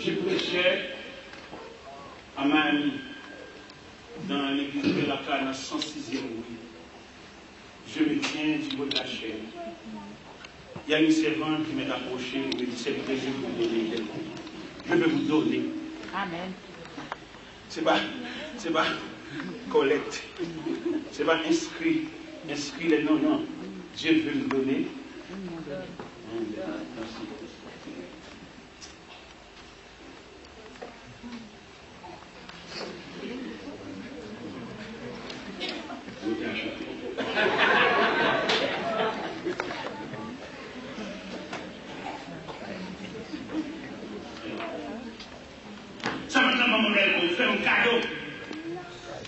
Je prêchais à ma amie dans l'église de la Canne à 106e rue. Je me tiens du bout de la chaîne. Il y a une servante qui m'est approchée et me dit, serviteur, je vais vous donner quelque chose. Je vais vous donner. Amen. C'est pas collecte. C'est pas inscrit les noms, non. Dieu veut me donner. Merci. Ça maintenant, mon modèle, on fait un cadeau.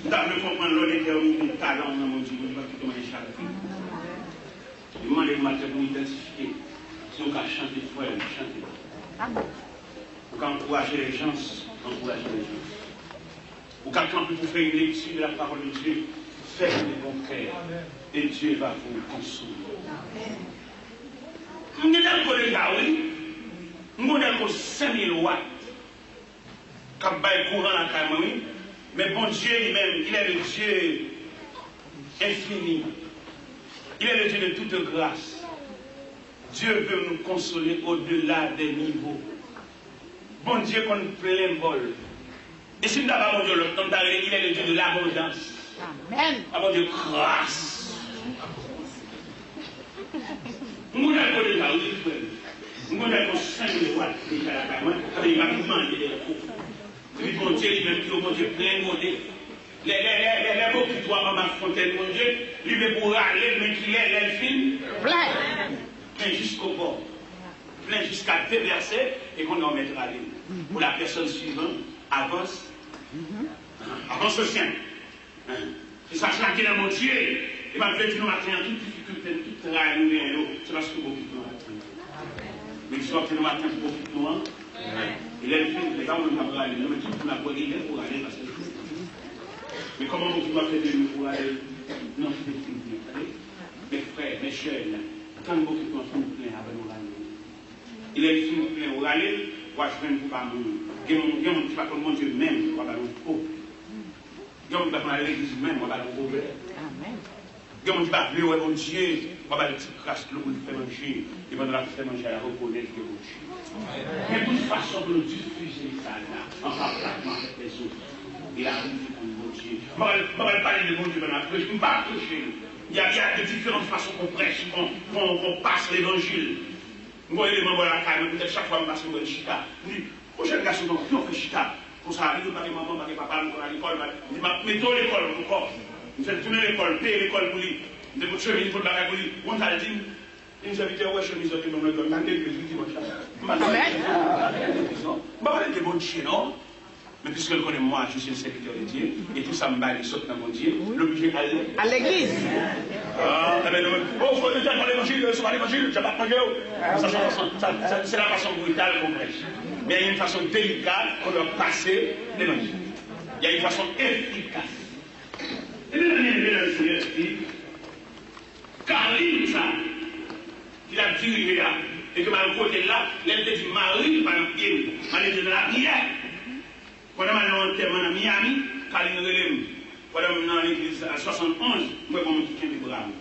Vous devez comprendre l'on était un talent dans mon Dieu, vous devez commander chaque fille. Demandez de matin pour identifier. Si on peut chanter, il faut chanter. Vous pouvez encourager les gens, encourager les gens. Ou quand vous faire une lecture de la parole de Dieu, faites de bon cœur. Et Dieu va vous consoler. Nous sommes dans le collège, oui. Nous sommes dans 5000 watts. Quand il courant la caméra, mais bon Dieu lui-même, il est le Dieu infini. Il est le Dieu de toute grâce. Dieu veut nous consoler au-delà des niveaux. Bon Dieu qu'on plein bol. Et si nous n'avons pas Dieu, il est le Dieu de l'abondance. Amen. Avant de grâce. Nous avons déjà eu nous avons 5 watts déjà la caméra. Il va nous demander des coups. Et puis bon Dieu lui-même qui est au bon Dieu plein modèle. Les mots qui doivent en ma fontaine, mon Dieu, lui veut pour râler, mais qu'il est le film. Plein jusqu'au bord. Plein jusqu'à déverser et qu'on en mettra aller. Pour la personne suivante, avance. Avance le sien. Et ça change dans mon Dieu. Et ma fait nous matin, toute difficulté, toute râle, c'est parce que beaucoup de nous mais ils sortent le matin pour beaucoup de nous. Et les filles, les gars, on ne va pas aller. Mais tout le monde a pour aller parce que mais comment on doit faire de nous pour aller? Non, c'est des filles. Mes frères, mes chers, quand beaucoup de gens sont pleins avec nous aller. Il est filles pleins pour aller, pour acheter pour pas mourir. Il y a un petit peu comme mon Dieu même, pour aller au pauvre. Il y a un petit peu comme l'église même, pour aller au pauvre. Amen. Il y a un petit peu comme mon Dieu, pour aller au petit crasse, le bout de faire manger, et pendant la faire manger, à la reconnaître que mon Dieu. Mais de toute façon, que nous diffusions ça là, en parlant avec les autres. Et la route pour mon Dieu. Je ne vais pas parler de mon Dieu, je ne vais pas prêcher. Il y a de différentes façons qu'on prêche, qu'on passe l'évangile. Vous voyez les membres de la caille, peut-être chaque fois on passe le chita. On dit, prochaine garçon, on fait chita. Pour ça, il n'y a pas de maman, pas de papa, on à l'école. Mettons l'école encore. Nous faisons tourner l'école, payer l'école pour lui. Nous devons chemin pour le bagage pour lui. On t'a dit, nous invitons, ouais, chemise, on va l'école. On va l'église, on va parler de mon Dieu, non? Mais puisque je connais moi, je suis le serviteur de Dieu, et tout ça me bat les sautes dans mon Dieu, l'obligé à l'église. Ah, mais non, oh, faut dire dans l'évangile, sur l'évangile, je n'ai pas mangé. C'est la façon brutale qu'on prêche. Mais il y a une façon délicate qu'on doit passer l'évangile. Il y a une façon efficace. Et bien, le Seigneur dit, Caroline, ça, qui a dit, là, et que ma côté là, elle dit, Marie, par le pied, elle est dans la prière. Quand on a un thème à Miami, quand on est dans l'église à 71, moi, je me suis dit, bravo.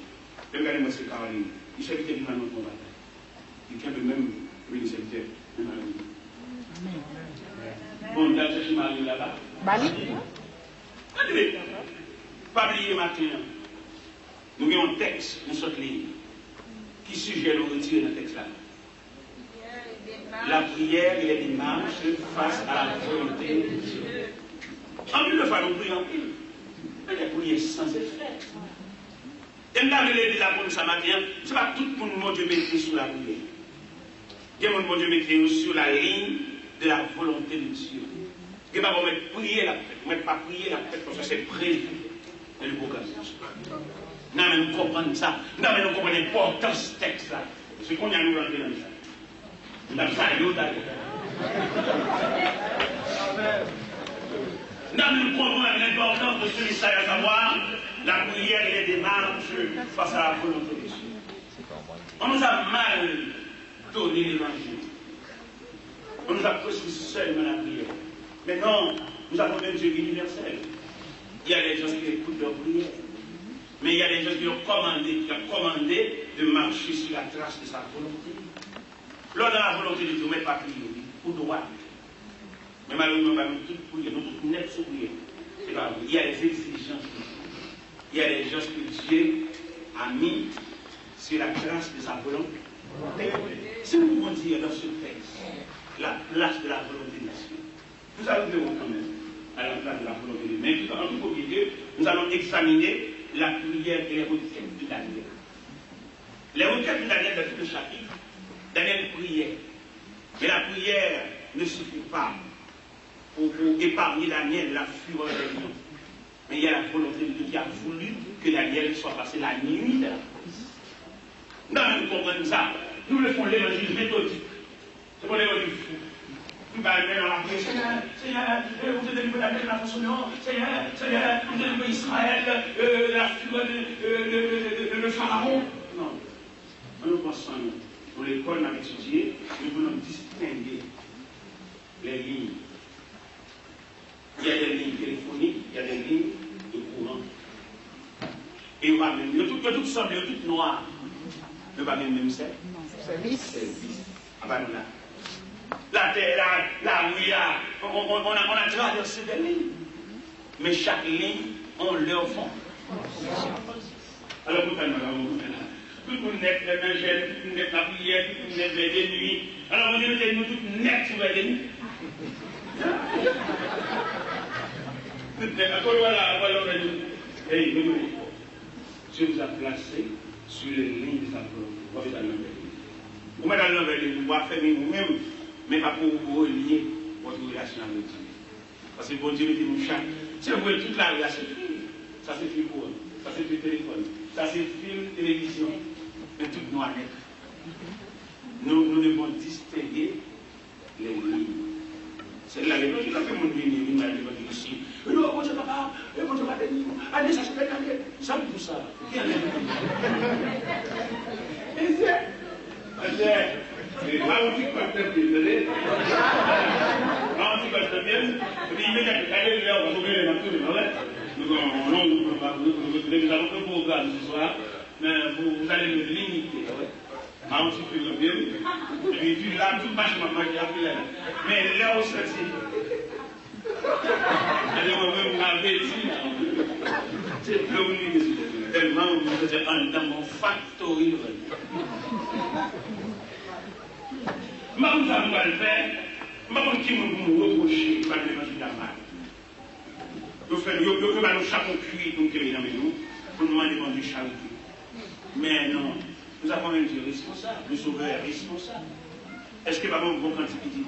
Regardez-moi ce Caroline. Il s'est invité à notre bataille. Il est même, oui, il s'est invité à Marie. Bon, on a cherché Marie là-bas. Bali. Pas oublier matin. Nous avons un texte, une sorte de ligne. Qui suggère de retirer dans le texte là? La prière et les démarches face à la volonté de Dieu. En plus de fois, nous prions en pile. Mais les prières sans effet. Et là, je l'ai dit là pour nous ce matin, ce n'est pas tout le monde Dieu mettre sur la prière. Il y a un monde Dieu mettre sur la ligne de la volonté de Dieu. Il ne va pas mettre prier la fête, ne pas prier la fête parce que c'est prévu dans le programme. Non, mais nous comprenons ça. Non, mais nous comprenons l'importance de ce texte-là. C'est qu'on y a nous rentré dans ça. Nous avons ça, nous avons non, mais nous comprenons l'importance de ce message, à savoir la prière et les démarches face à la volonté de Dieu. On nous a mal donné l'évangile. On nous a prescrit seulement la prière. Mais non, nous avons un Dieu universel. Il y a des gens qui écoutent leur prière. Mais il y a des gens qui ont commandé de marcher sur la trace de sa volonté. Lors de la volonté de Dieu, mais pas prier, pour droit. Mais malheureusement, nous tous prions, nous tous net sur prier. C'est pas vrai. Il y a des exigences. Il y a des gens que Dieu a mis sur la trace de sa volonté. Si nous pouvons dire dans ce texte la place de la volonté de Dieu, nous allons voir quand même à la place de la volonté de Dieu. Mais tout en tout cas, nous allons examiner la prière et les requêtes de Daniel. Les requêtes de Daniel dans tout le chapitre, Daniel priait. Mais la prière ne suffit pas pour épargner Daniel la fureur des lions. Mais il y a la volonté de Dieu qui a voulu que Daniel soit passé la nuit de la prière. Non, nous comprenons ça. Nous le faisons l'évangile méthodique. C'est pour l'évangile fou. Nous allons dans la prière. Seigneur, vous êtes délivré de la façon non. Seigneur, vous êtes délivré Israël, la fureur de le pharaon. Non. Nous pensons, dans l'école, on a étudié, nous voulons distinguer les lignes. Il y a des lignes téléphoniques, il y a des lignes de courant. Et on va même, il y a toutes sortes, il y a toutes noires. Ne pas même service. Ah ben là. La terre, la rue, on a traversé des lignes. Mais chaque ligne, on leur fond. Alors, vous faites tout le monde net, les mains tout le monde net, la prière, tout le monde net, les nuits. Alors, vous dites, nous tous net sur les nuits. Dieu vous a placé sur les lignes de sa volonté. Vous mettez dans l'envers, vous pouvez faire vous-même, mais pas pour vous relier votre relation avec Dieu. Parce que bon Dieu dit nous chaque. Si vous voyez toute la relation, ça c'est fil pour ça c'est fil téléphone, ça c'est film télévision, mais tout nous avec. Nous devons distinguer les lignes. C'est là que nous devons ici. Non, bon Dieu papa, bon Dieu papa, allez, ça se fait calmer. Ça me pousse ça. Qui a l'air? Vous allez me limiter. Un petit peu de bien. Et puis là, tout marche, mais là aussi, allez-moi-même m'avez dit, c'est le tellement vous êtes dans mon factory. Je ne sais pas le faire, je ne sais pas qui me reprocher par les gens qui ont mal. Nous faisons chaque cuit pour nous demander du charité. Mais non, nous avons un Dieu responsable, le sauveur est responsable. Est-ce que papa bon quand il dit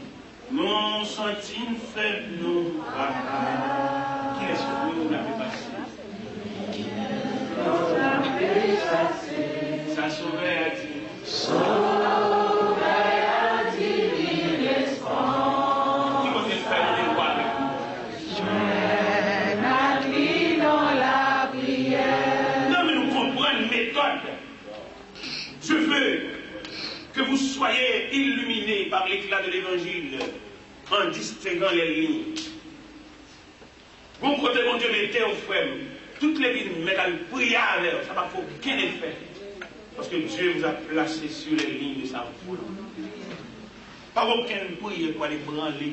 non centime fait non papa? Qui est-ce que vous l'avez passé? Sa sauveur a dit sauveur a dit l'espoir. Qui vous espère les rois avec nous? Je m'applie dans la prière. Non mais nous comprenons une méthode. Je veux que vous soyez illuminés par l'éclat de l'évangile en distinguant les lignes. Bon côté, mon Dieu, mettez au frère, toutes les lignes, mettez à la prière avec, ça ne va pas aucun effet. Parce que Dieu vous a placé sur les lignes de sa volonté. Pas aucune prière pour aller branler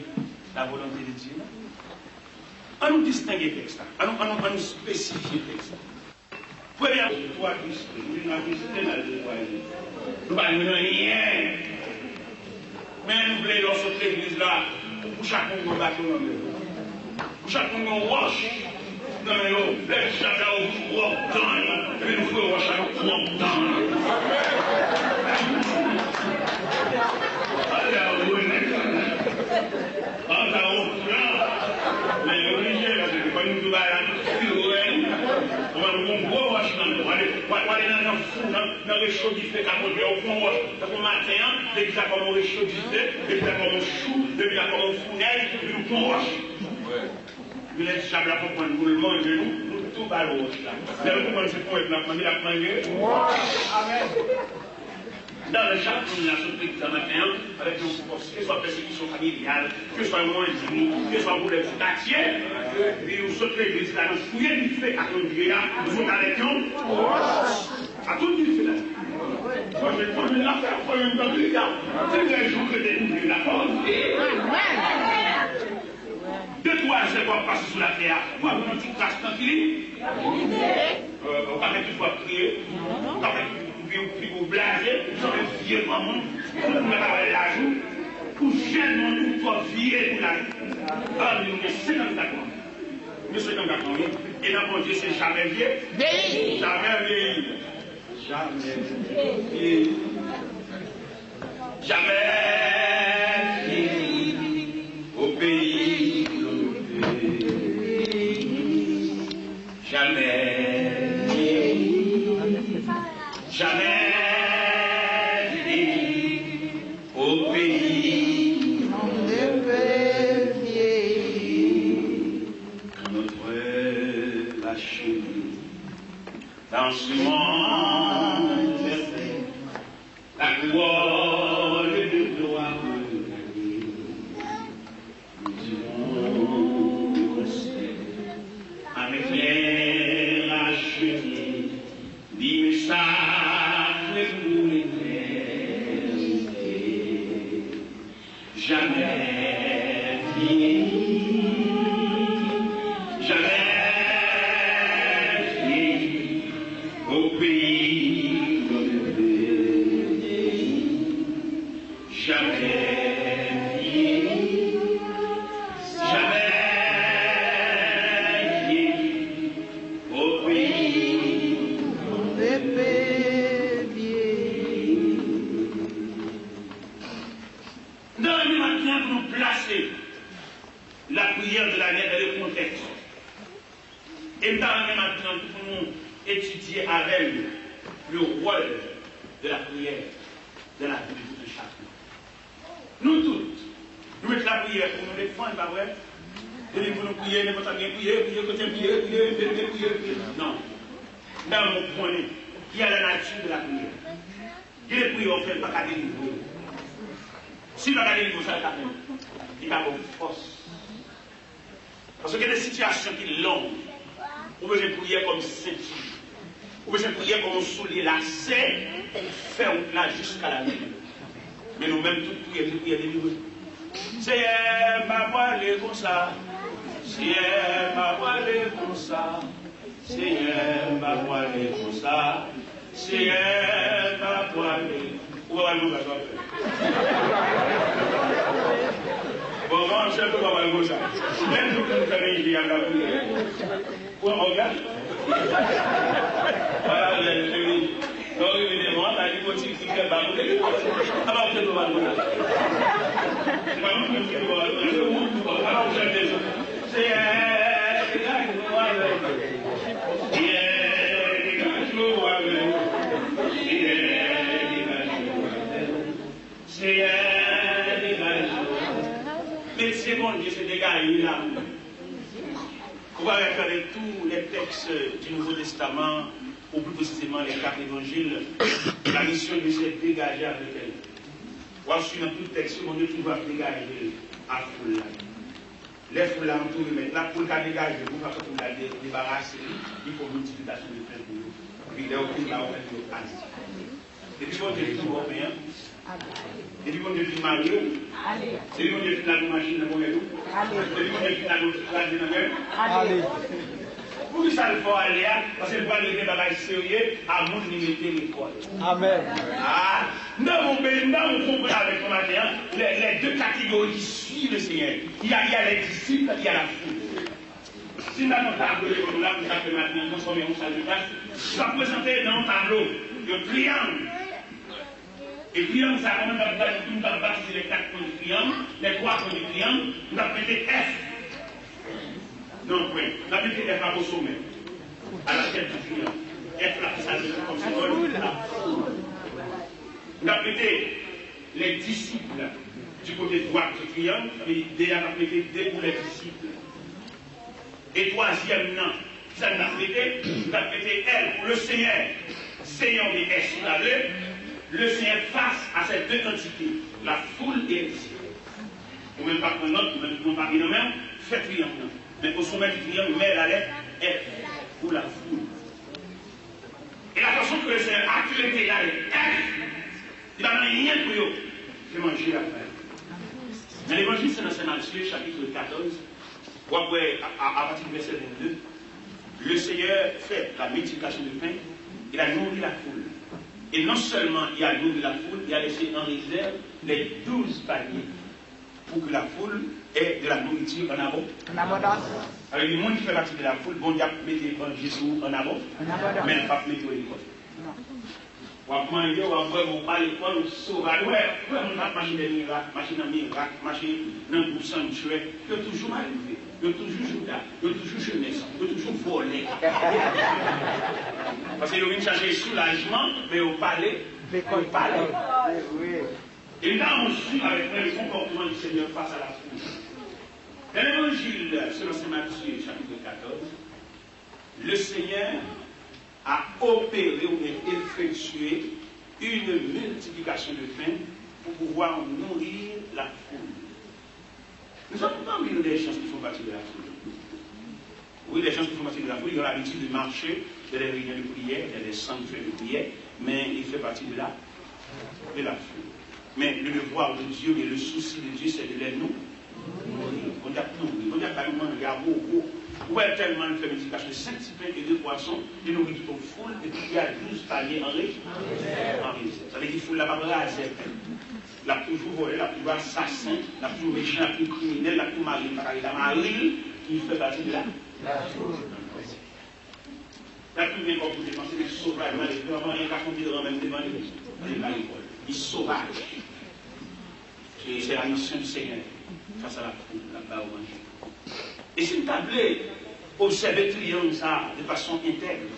la volonté de Dieu. On nous distingue le texte, on nous spécifie le texte. Première fois, nous n'avons pas rien. Mais nous voulons dans cette église là, pour chacun de nos bâtons, pour chacun de nos roches. Non, mais les chacun au rock down, et puis nous ferons chacun au rock down. Mais obligé, parce que quand nous on va nous gros roche dans on aller dans un fou, dans le chaud qui fait qu'à côté au fond roche. Parce que matin, depuis ça comme on est chaud du fait, depuis ça comme on chou, depuis ça comme on fournaise, puis nous fond roche. Nous laissons chaque la pour prendre le manger, nous tout bas le roche là. Mais nous commençons à faire la manger. Amen. Dans le chapitre, nous avons sorti ce matin avec nos propositions, que ce soit persécution familiale, que ce soit moins dîme, que ce soit pour les quartiers, et nous sortons l'église là, nous fouillons du fait à ton Dieu là, nous sommes avec nous, à tout du fait là. Moi je prends une affaire pour une famille là, c'est les jours que découvrir la force. Deux, trois, je vais passer sous la terre, moi vous me dites grâce tranquille. Pas que tu sois prié, pas que vous blasez, vous avez vieux maman, vous n'avez pas la joue, vous gênez nous pour vieux pour la joue. Ah, nous sommes 54 ans. Nous sommes 54 ans, et dans mon Dieu, c'est jamais vieux. Jamais vieilli. Jamais vieilli. Jamais vieilli. Au pays de l'autre pays. Jamais vieilli. Jamais vieilli au pays de vieillir. Notre lâcheté dans ce monde, la gloire de gloire nous dirons avec les lâchetés, dis-moi ça. Jamais vieilli, jamais vieilli au pays de vieillir. Jamais vieilli, jamais nous placer la prière de l'année dans le contexte. Et maintenant, pour nous étudier avec le rôle de la prière dans la vie de chacun. Nous tous, nous mettons la prière pour nous défendre, pas vrai? Et pour nous prier, nous pas prier. Non. Dans mon point, il y a la nature de la prière. Il y a des prières qu'on fait pas qu'à délivrer. Si on a délivré ça, il y a une force. Parce qu'il y a des situations qui sont longues. Vous pouvez prier comme ceinture. Vous pouvez prier comme un soulier lacé pour faire là jusqu'à la nuit. Mais nous-mêmes, toutes prières délivrées. Seigneur, ma voix est comme ça. Seigneur, ma voix est comme ça. Seigneur, ma voix est comme ça. Seigneur, ma voix est. Où va nous faire? Bon, moi, je ne peux pas voir ça. Même si vous avez dit à la prière. Où on regarde? Voilà, le donc, évidemment, la lipotique qui fait pas. Ah, bah, vous êtes au bas de moi. Mais c'est bon, Dieu se dégage là. On va référer tous les textes du Nouveau Testament, ou plus précisément les 4 évangiles. La mission de se dégager avec elle. Voici dans tout texte, mon Dieu, tu vas dégager à foule. Les foules là, tout remettre. La foule qui a dégagé, vous ne pouvez pas la débarrasser. Il faut multiplication de pain pour vous. Puis les autres, là, on fait le passe. Et puis, on est tout européen. Et puis, on est tout marié. Et puis, on est tout dans la machine de mon élu. Et puis, on est tout dans l'autre classe de notre. Pour qui ça le faut aller, parce que pour aller des bagages sérieux, à mon limiter l'école. Amen. Ah, dans mon pays, nous comprenons avec mon matin les deux catégories qui suivent le Seigneur. Il y a les disciples, il y a la foule. Si nous avons un tableau, là, vous savez maintenant, nous sommes en salle de classe, je vais présenter dans un tableau le triangle. Et triangle, ça commence à baptiser les 4 points du triangle, les 3 points du triangle, nous avons pété F. Non, point. On a mis F au sommet, à la tête du triangle. F là, ça veut comme symbole. On a mis les disciples du côté droit du triangle, et déjà on a mis D pour les disciples. Et troisième, non, ça nous a prêté, on a prêté L pour le Seigneur. Seigneur des S sur la le Seigneur face à ces deux entités, la foule et les disciples. Ou même pas prendre note, ou même pas prendre même, fait triangle. Mais au sommet du triangle, met la lettre F pour la foule. Et la façon que le Seigneur a traité la lettre F, il n'a rien pour eux. C'est manger après. Dans l'évangile, c'est dans Saint-Matthieu, chapitre 14, où après, à partir du verset 22, le Seigneur fait la multiplication de pain, il a nourri la foule. Et non seulement il a nourri la foule, il a laissé en réserve les 12 paniers pour que la foule ait de la nourriture en abondance. Avec le monde qui fait partie de la foule, bon, il a mis Jésus en abondance, mais il n'a pas mis l'école. On va manger, on va boire, on va l'école, on sauvage. Ouais, on va machine de miracle, machine d'un groupe sanctuaire, il y a toujours arrivé. Il y a toujours joué, il y a toujours jeunesse, il y a toujours volé. Parce qu'il y a une charge de soulagement, mais au palais, Et là, on suit avec le comportement du Seigneur face à la foule. Dans l'évangile, selon Saint Matthieu, chapitre 14, le Seigneur a opéré ou effectué une multiplication de pain pour pouvoir nourrir la foule. Nous avons pas vu des gens qui font partie de la foule. Oui, les gens qui font partie de la foule, ils ont l'habitude de marcher dans les réunions de prière, dans les sanctuaires de prière, mais il fait partie de la foule. Mais le devoir de Dieu et le souci de Dieu, c'est de les nourrir. On dit nourrir, on dit pas nous manger à beaucoup. Ouais, tellement de multiplication de 5 petits pains et 2 poissons, de nourrir toute une foule, et puis il y a 12 paniers en réserve. Ça veut dire qu'il faut la parole à zèle. La toujours volée, la plus assassin, la plus méchant, la plus criminelle, la plus marine, la marine, qui fait partie de la foule. La plus bien composée, parce que les sauvages, les enfants, ils racontent de même devant l'école. Ils sauvages. C'est la mission du Seigneur face à la foule, là-bas au manger. Et si vous tablez, observez triangle ça de façon intègre.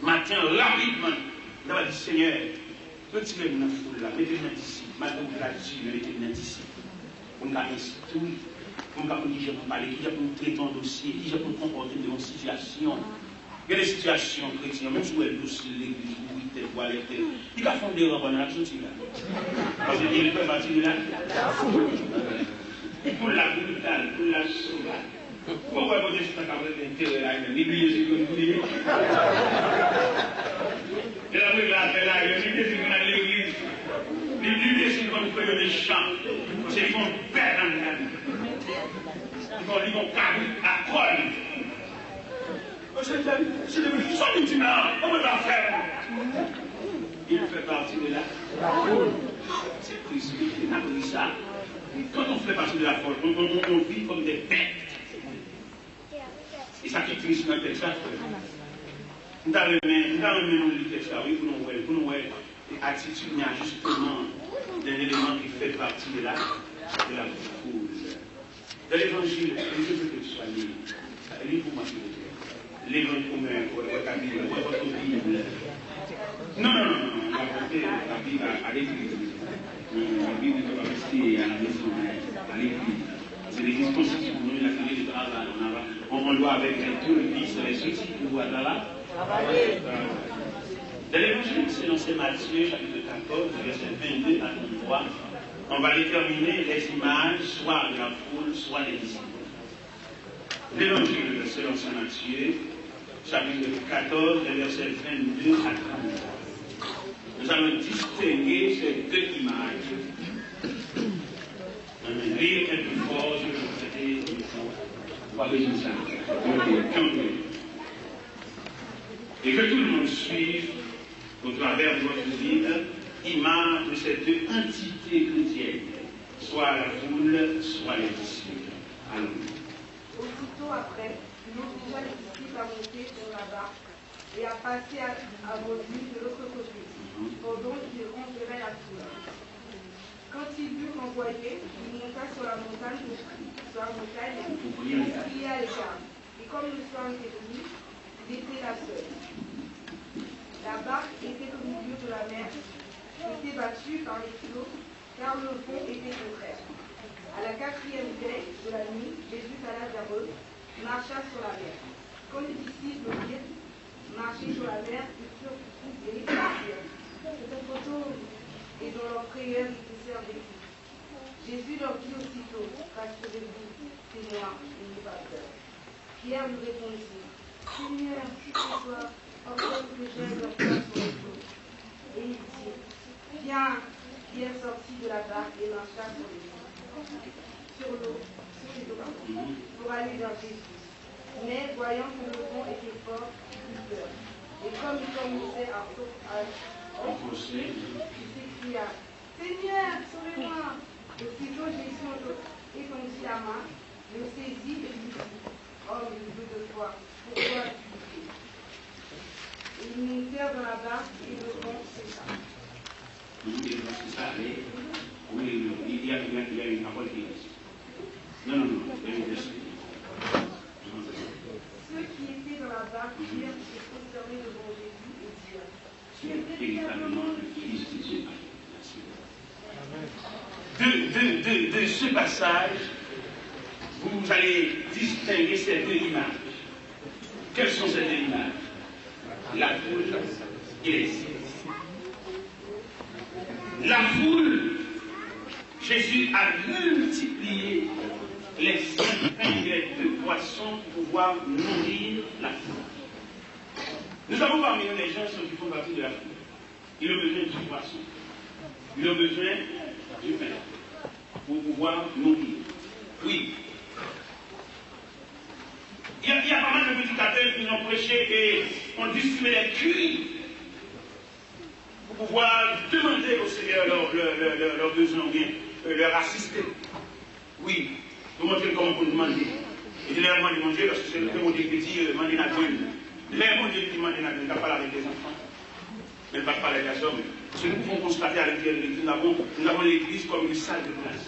Matin, rapidement, vous avez dit Seigneur, retirez-vous dans la foule là, mettez-vous ici, madame la dessus, mettez-vous ici. Pour nous instruire, pour nous dire pour parler, qui pour nous traiter un dossier, qui pour nous comporter dans une situation. Il y a des situations chrétiennes, même si vous êtes aussi l'église, vous êtes toilette, il y a fondé des rencontres dans la sortie là. Parce qu'il peut partir de là. Pour la brutale, pour la sauvage. Pourquoi vous dites que vous avez l'intérêt là, l'Église est comme vous dites. Et la brutale là, l'Église est comme l'église. L'Église est comme faire des champs. C'est qu'ils vont perdre dans la vie. Ils vont carrer à colle. C'est devenu son ultimement. Comment va faire? Il fait partie de la foule. C'est Christ qui a pris ça. Quand on fait partie de la foule, on vit comme des bêtes. Et ça qui est triste dans le texte. Nous avons lu le texte, oui, pour nous voir l'attitude, il y a justement un élément qui fait partie de la foule. Dans l'évangile, je veux que tu sois libre. Lis pour moi, s'il vous plaît. L'évangile pour votre Bible. Non, on va porter la Bible à l'église. La Bible ne va pas rester à la maison, à l'église. C'est l'église constituée pour nous, la clé de travail. On doit avec tout le fils, les soucis pour voir là. Dans l'évangile, selon c'est Matthieu, chapitre 14, verset 22 à 33, on va déterminer les images, soit de la foule, soit des disciples. L'évangile, selon saint Matthieu, chapitre 14, verset 22 à 33. Nous allons distinguer ces deux images. Lire un peu fort, je vais vous traiter. On va résumer ça. Et que tout le monde suive, au travers de votre Bible, image de ces deux entités chrétiennes, soit la foule, soit les disciples. Allons. Aussitôt après, il obligea les disciples à monter sur la barque et à passer à volume de l'autre côté, pendant qu'il renverrait la foule. Quand il eut envoyé, il monta sur la montagne et pria à l'écart. Et comme le soir était venu, il était là seul. La barque était au milieu de la mer, était battue par les flots, car le vent était contraire. À la 4e veille de la nuit, Jésus alla vers eux, marcha sur la mer. Quand les disciples virent marcher sur la mer, ils furent troublés et dirent: c'est un fantôme. Et dans leur prière, ils poussèrent des cris. Jésus leur dit aussitôt: rassurez-vous, c'est moi, n'ayez pas peur. Pierre lui répondit: Seigneur, si c'est toi, ordonne que j'aille leur place sur les flots. Et il dit: viens. Pierre sortit de la barque et marcha sur les flots. Sur l'eau, pour aller vers Jésus. Mais voyant que le vent était fort, il eut peur. Et comme il commençait à enfoncer, il s'écria: Seigneur, sauvez-moi. Aussitôt Jésus étendit la main, le saisit et lui dit: homme de foi, pourquoi tu pries? Ils montèrent dans la barque et le vent cessa. Oui, il y a une parole qui reste. Non. Ceux qui étaient dans la barque virent se prosterner devant Jésus et dirent: tu es véritablement le Fils de Dieu. De ce passage, vous allez distinguer ces deux images. Quelles sont ces deux images? La foule et les disciples. La foule, Jésus a multiplié les 5 pains et les 2 poissons pour pouvoir nourrir la foule. Nous avons parmi nous des gens qui font partie de la foule. Ils ont besoin du poisson. Ils ont besoin du pain pour pouvoir nourrir. Oui. Il y a pas mal de prédicateurs qui ont prêché et ont distribué les cuits pour pouvoir demander au Seigneur leurs besoins, bien, leur assister. Oui, pour montrer comment vous demandez. Et je leur demande de manger parce que c'est le mot qui dit demander la bonne. Les mots qui demandent la bonne, pas avec les enfants. mais pas parler des hommes. Ce que nous pouvons constater à l'intérieur de l'Église, nous avons l'Église comme une salle de classe.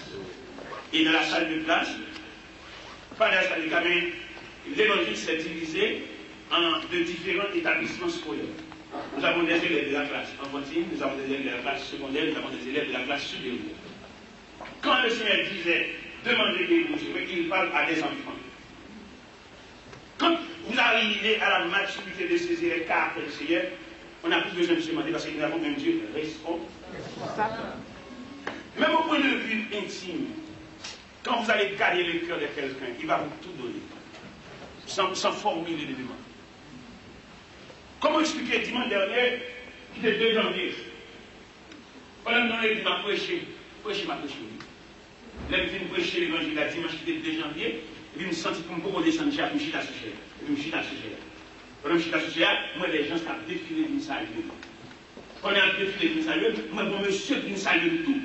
Et dans la salle de classe, pas dans la salle de classe, mais l'évangile s'est divisé en de différents établissements scolaires. Nous avons des élèves de la classe enfantine, nous avons des élèves de la classe secondaire, nous avons des élèves de la classe supérieure. Quand le Seigneur disait demandez des bouches, il parle à des enfants. Quand vous arrivez à la maturité de ces élèves car après le Seigneur, on n'a plus besoin de se demander parce que nous avons un Dieu responsable. Même au point de vue intime, quand vous allez garder le cœur de quelqu'un, il va vous tout donner, sans formuler des demandes. Comment expliquer dimanche dernier, qui était 2 janvier, pendant que nous avons prêché, ma prêché. Là, je viens prêcher l'évangile la dimanche qui était 2 janvier, et puis je me sens comme pour descendre chez la chita sociale. Pendant que je suis associé, moi, les gens savent défiler d'une salle. Quand on a défilé d'une salle, moi, mon monsieur d'une salle de tout.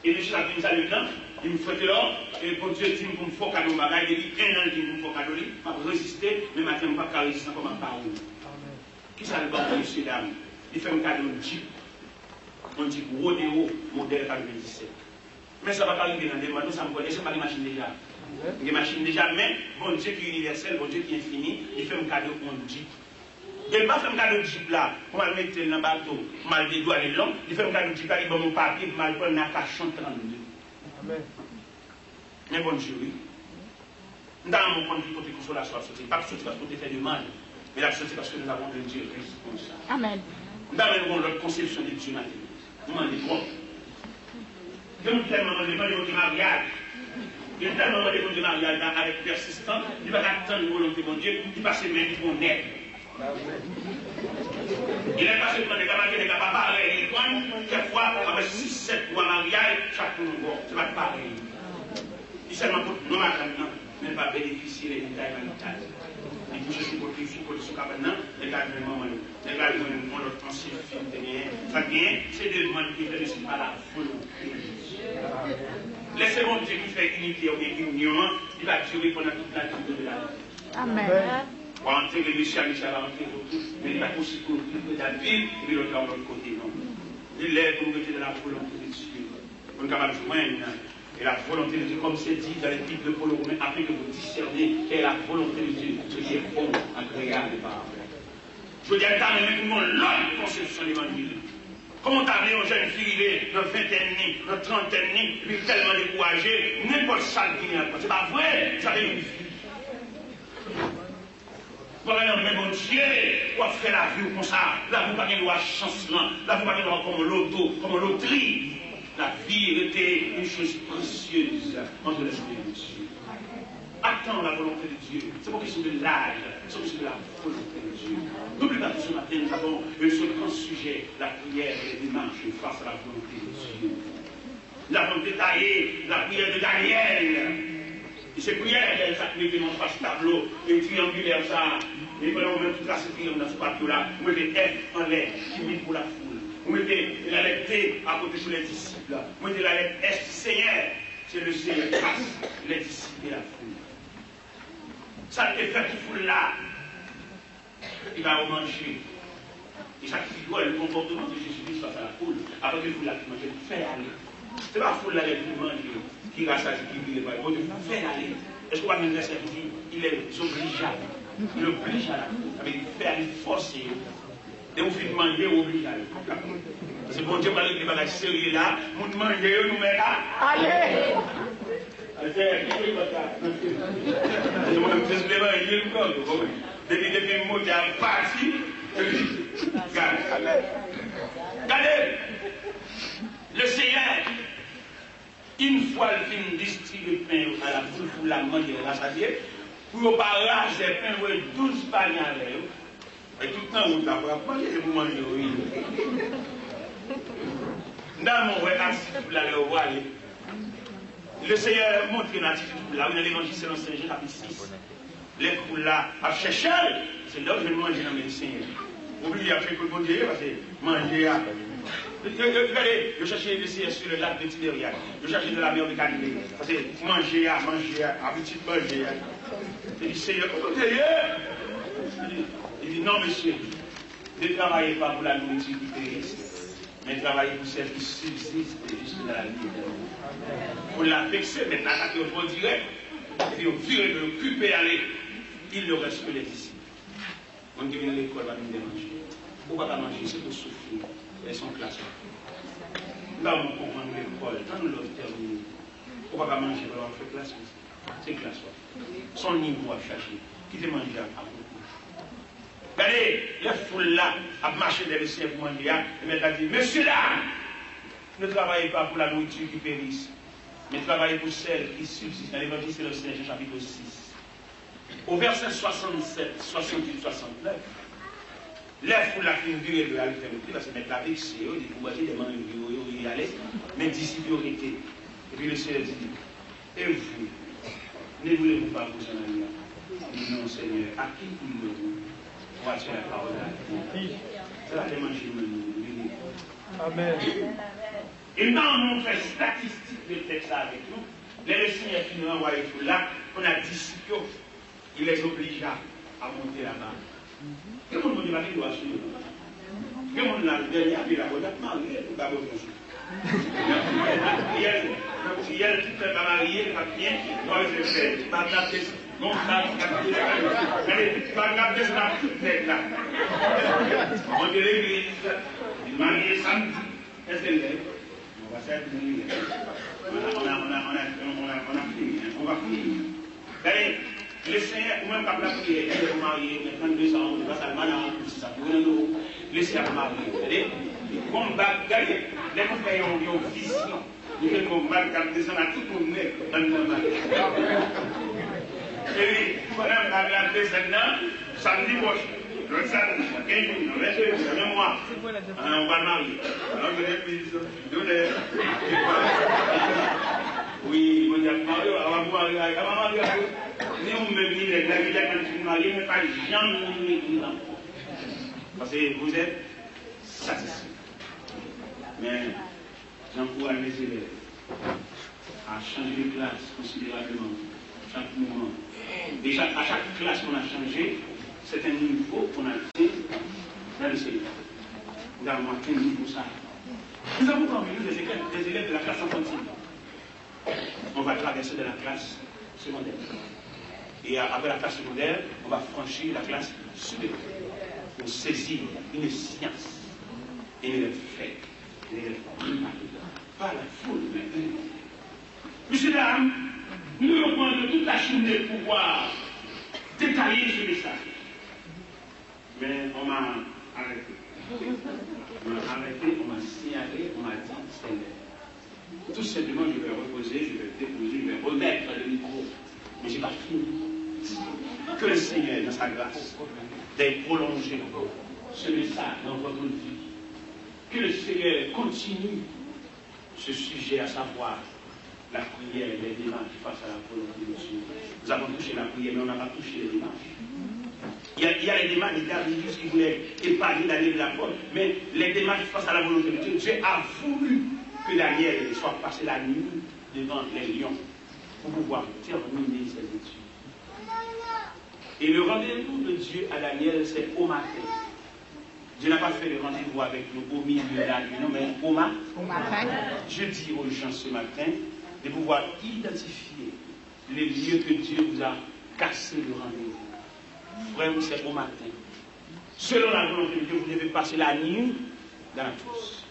Et monsieur a d'une salle dedans, il me fait là, et pour Dieu, il me faut cadeau bagaille, il dit 1 an qu'il me faut cadeau, je vais résister, mais maintenant, je ne peux pas résister comme un parole. Qui ça le bon monsieur dame? Il fait un cadeau de Jeep. On dit Rodeo, modèle 97. Mais ça ne va pas arriver dans des mots, ça me connaît, c'est pas des machines déjà. Des machines déjà, mais bon Dieu qui est universel, bon Dieu qui est infini, il fait un cadeau de Jeep. Il ne pas fait un cadeau de Jeep là, pour me mettre dans le bateau, mal des doigts les longs, il fait un cadeau de Jeep là, il va mon papier, pour me prendre un cachon 32. Amen. Mais bon Dieu, oui. Dans mon point de vue, côté consolation, ce n'est pas parce qu'on fait du mal, mais la c'est parce que nous avons un Dieu responsable. Amen. Nous avons notre conception de Dieu maintenant. Nous demandons quoi? Je me dis tellement de mariage. Il y a tellement de mariage avec persistance, il va attendre la volonté de Dieu, il passe même pour naître. Il est passé pour des camarades, des capables, quelquefois, avec 6-7 mois de mariage, chaque jour, c'est pas pareil. Il seulement pour nous, maintenant, mais pas bénéficier des détails marital. Il touche aussi pour les filles, pour les sous-cabans, les gars de maman, les gars de notre ancien film, ça vient, c'est des demandes qui ne sont pas la volonté. Laissez mon Dieu qui fait unité ou union, il va durer pendant toute la durée de la vie. Amen. Pour entrer le Michel va entrer autour, mais il va aussi pour la ville, et l'autre de l'autre côté, non. Il est pour nous de la volonté de Dieu. On est capable de joindre. Et la volonté de Dieu, comme c'est dit dans les livres de Paul Romain, afin que vous discerniez quelle est la volonté de Dieu, ce qui est bon, agréable et parfait. Je veux dire, quand même, nous avons l'autre conception de l'évangile. Comment t'as aux jeunes filles, notre vingtaine, notre trentaine, et puis tellement découragés, n'importe ça qui vient. C'est pas vrai, ça fait une vie. Voilà, mais mon Dieu, quoi faire la vie comme ça? Là, vous parlez de loi chancement, là, vous parlez de loi comme l'auto, comme loterie. La vie était une chose précieuse entre l'esprit de Dieu. Attends la volonté de Dieu. C'est pas question de l'âge, c'est question de la volonté de Dieu. N'oublie pas que ce matin, nous avons ce grand sujet, la prière et les démarches face à la volonté de Dieu. Nous avons détaillé la prière de Daniel. Et ces prières, elles s'appliquent dans ce tableau, et triangulaire ça. Et pendant on met toute la sécurité dans ce tableau-là, vous mettez F en l'air, qui met pour la foule. Vous mettez la lettre T à côté sur les disciples. Vous mettez la lettre S, Seigneur. C'est le Seigneur grâce, les disciples et la foule. Ça te fait qui foule là. Il va manger. Et ça qui doit le comportement de Jésus-Christ face à la foule. Après que vous la manger, fait aller. Ce n'est pas la foule là qui mange, qui rassasie, qui ne pas. Il faut faire aller. Est-ce qu'on va me dire ça? Il est obligeable. Il oblige à la foule. Ça veut dire faire aller, forcer. Et vous faites manger, vous obligez à aller. Parce que bon Dieu, parle de bagages sérieux là, vous mangez, nous mettez là. Allez! Depuis le mot, il y a un parti. Regardez, le Seigneur, une fois qu'il distribue le pain à la foule pour la manger, la salier, pour ne pas raser le pain, 12 pagnes avec eux. Et tout le temps, vous avez vous manger, oui. Dans mon vrai assis, vous l'allez voir. Le Seigneur montre une attitude là, où dans l'évangile selon Saint Jean, chapitre 6. Les poules là, à chercher, c'est là où je vais manger dans mes Seigneurs. Oubliez à faire que bon Dieu, parce que manger à. Regardez, je cherchais le Seigneur sur le lac de Tibériade. Je cherchais de la mer de Galilée. Parce que manger à, petit manger à. Il dit, Seigneur, comment Dieu? Il dit, non, monsieur. Ne travaillez pas pour la nourriture qui périsse, mais travaillez pour celle qui subsiste jusqu'à la vie éternelle. Pour la vexer, maintenant, attaquer au direct, et puis au fur et à mesure, occuper aller, il ne reste que les disciples. On dit que l'école va nous déranger. Pourquoi pas manger? C'est pour souffrir. Elles sont classées. Là, on comprend l'école, quand nous l'avons terminé, pourquoi pas manger? On fait classe. C'est classe. Son niveau à chercher. Qui te mange à beaucoup. Regardez, les foules là, à marcher dans le ciel pour manger, et maintenant dit, monsieur là, ne travaillez pas pour la nourriture qui périsse, mais travaillez pour celle qui subsiste. Dans l'évangile, c'est le Seigneur, chapitre 6. Au verset 67, 68, 69, les foules là qui ont viré de l'altérité, parce que maintenant avec c'est eux, ils pouvaient des mains, ils y allaient, mais disciples ont été. Et puis le Seigneur dit, et vous, ne voulez-vous pas vous en aller? Non, Seigneur, à qui voulez-vous? Voici la parole de la vie. C'est la démarche de nous. Amen. Et quand on fait statistique de texte avec nous, les Seigneur qui nous envoie tout là, on a disciple, il les oblige à monter là-bas. Quel monde dit qu'il doit suivre? Quel monde l'a dernier appelé la bonne mariée ou pas bonne chose? Il y a tout le temps marié, il va bien, il doit se faire. Il va taper. Non, ça, tu vas garder ça toute tête là. On dit l'église, il marié samedi. Est-ce qu'elle est? On va faire une on a fini, on va finir. Allez, le Seigneur, vous-même, quand vous priez, vous mariez, maintenant 200 euros, ça va mal en plus, ça vous donne laissez à marier. Combat, regardez, les gens qui ont une vision, nous faisons combat, quand descend à tout le monde, dans le mariage. Et oui, pendant que la descendant, samedi prochain, le samedi, 15 jours, le 22 jours, le même mois, on va marier. Alors, vous avez oui, on va marier, on va marier. Ni on me dit, les gars, quand tu maries, mais pas jamais nous parce que vous êtes satisfaits. Mais j'encourage les élèves à changer de classe considérablement chaque moment. Déjà, à chaque classe qu'on a changé, c'est un niveau qu'on a atteint dans le Seigneur. Nous avons atteint un niveau ça. Nous avons parmi nous des élèves de la classe enfantine. On va traverser de la classe secondaire. Et après la classe secondaire, on va franchir la classe supérieure. Pour saisir une science et une fait. Pas la foule, mais monsieur, dames, nous allons prendre toute la journée pour pouvoir détailler ce message. Mais on m'a arrêté. On m'a arrêté, on m'a signalé, on m'a dit, Seigneur. Tout simplement, je vais reposer, je vais déposer, je vais remettre le micro. Mais je n'ai pas fini. Que le Seigneur, dans sa grâce, d'être prolongé ce message dans votre vie. Que le Seigneur continue ce sujet, à savoir la prière et les démarches face à la volonté de Dieu. Nous avons touché la prière, mais on n'a pas touché les démarches. Il y a les démarches des David qui voulaient épargner Daniel de la porte, mais les démarches face à la volonté de Dieu, Dieu a voulu que Daniel soit passé la nuit devant les lions pour pouvoir terminer ses études. Et le rendez-vous de Dieu à Daniel, c'est au matin. Dieu n'a pas fait le rendez-vous avec nous au milieu de la nuit, non, mais au matin. Je dis aux gens ce matin de pouvoir identifier les lieux que Dieu vous a cassé le rendez-vous. Vraiment, c'est au matin. Selon la volonté de Dieu, vous devez passer la nuit dans la tous.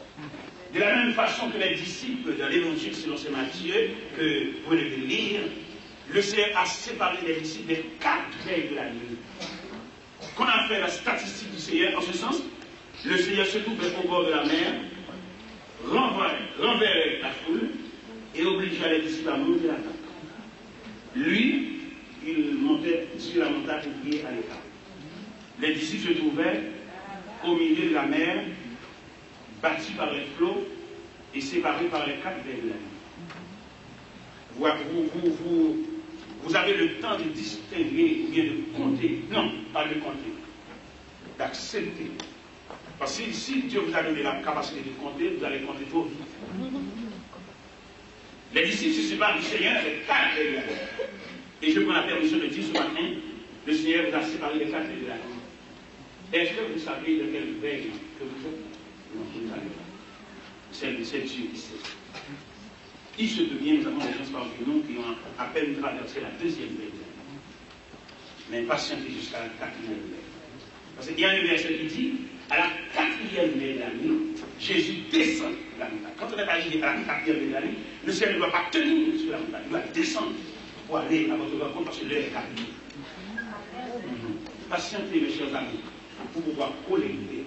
De la même façon que les disciples dans l'évangile selon Saint Matthieu, que vous devez lire, le Seigneur a séparé les disciples des 4 veilles de la nuit. Qu'on a fait la statistique du Seigneur, en ce sens, le Seigneur se trouvait au bord de la mer, renverrait la foule et obligeait les disciples à monter la table. Lui, il montait sur la montagne pour prier à l'écart. Les disciples se trouvaient au milieu de la mer, battus par les flots et séparés par les 4 veilles de la nuit. Vous avez le temps de distinguer ou bien de compter. Non, pas de compter. D'accepter. Parce que si Dieu vous a donné la capacité de compter, vous allez compter trop vite. Les disciples se séparent du Seigneur avec 4 veilles de la nuit. Et je prends la permission de dire ce matin, le Seigneur vous a séparé les 4 veilles de la nuit. Est-ce que vous savez de quelle veille que vous êtes? Non, vous ne savez pas. C'est Dieu qui sait. Il se peut bien, nous avons des gens parmi nous qui ont à peine traversé la deuxième veille. Mais patientez jusqu'à la quatrième veille. Parce qu'il y a un verset qui dit, à la quatrième veille de la nuit, Jésus descend de la montagne. Quand on est arrivé à la quatrième veille de la nuit, le ciel ne doit pas tenir sur la montagne, il doit descendre pour aller à votre rencontre parce que l'heure est arrivée. Patientez, mes chers amis, pour pouvoir collecter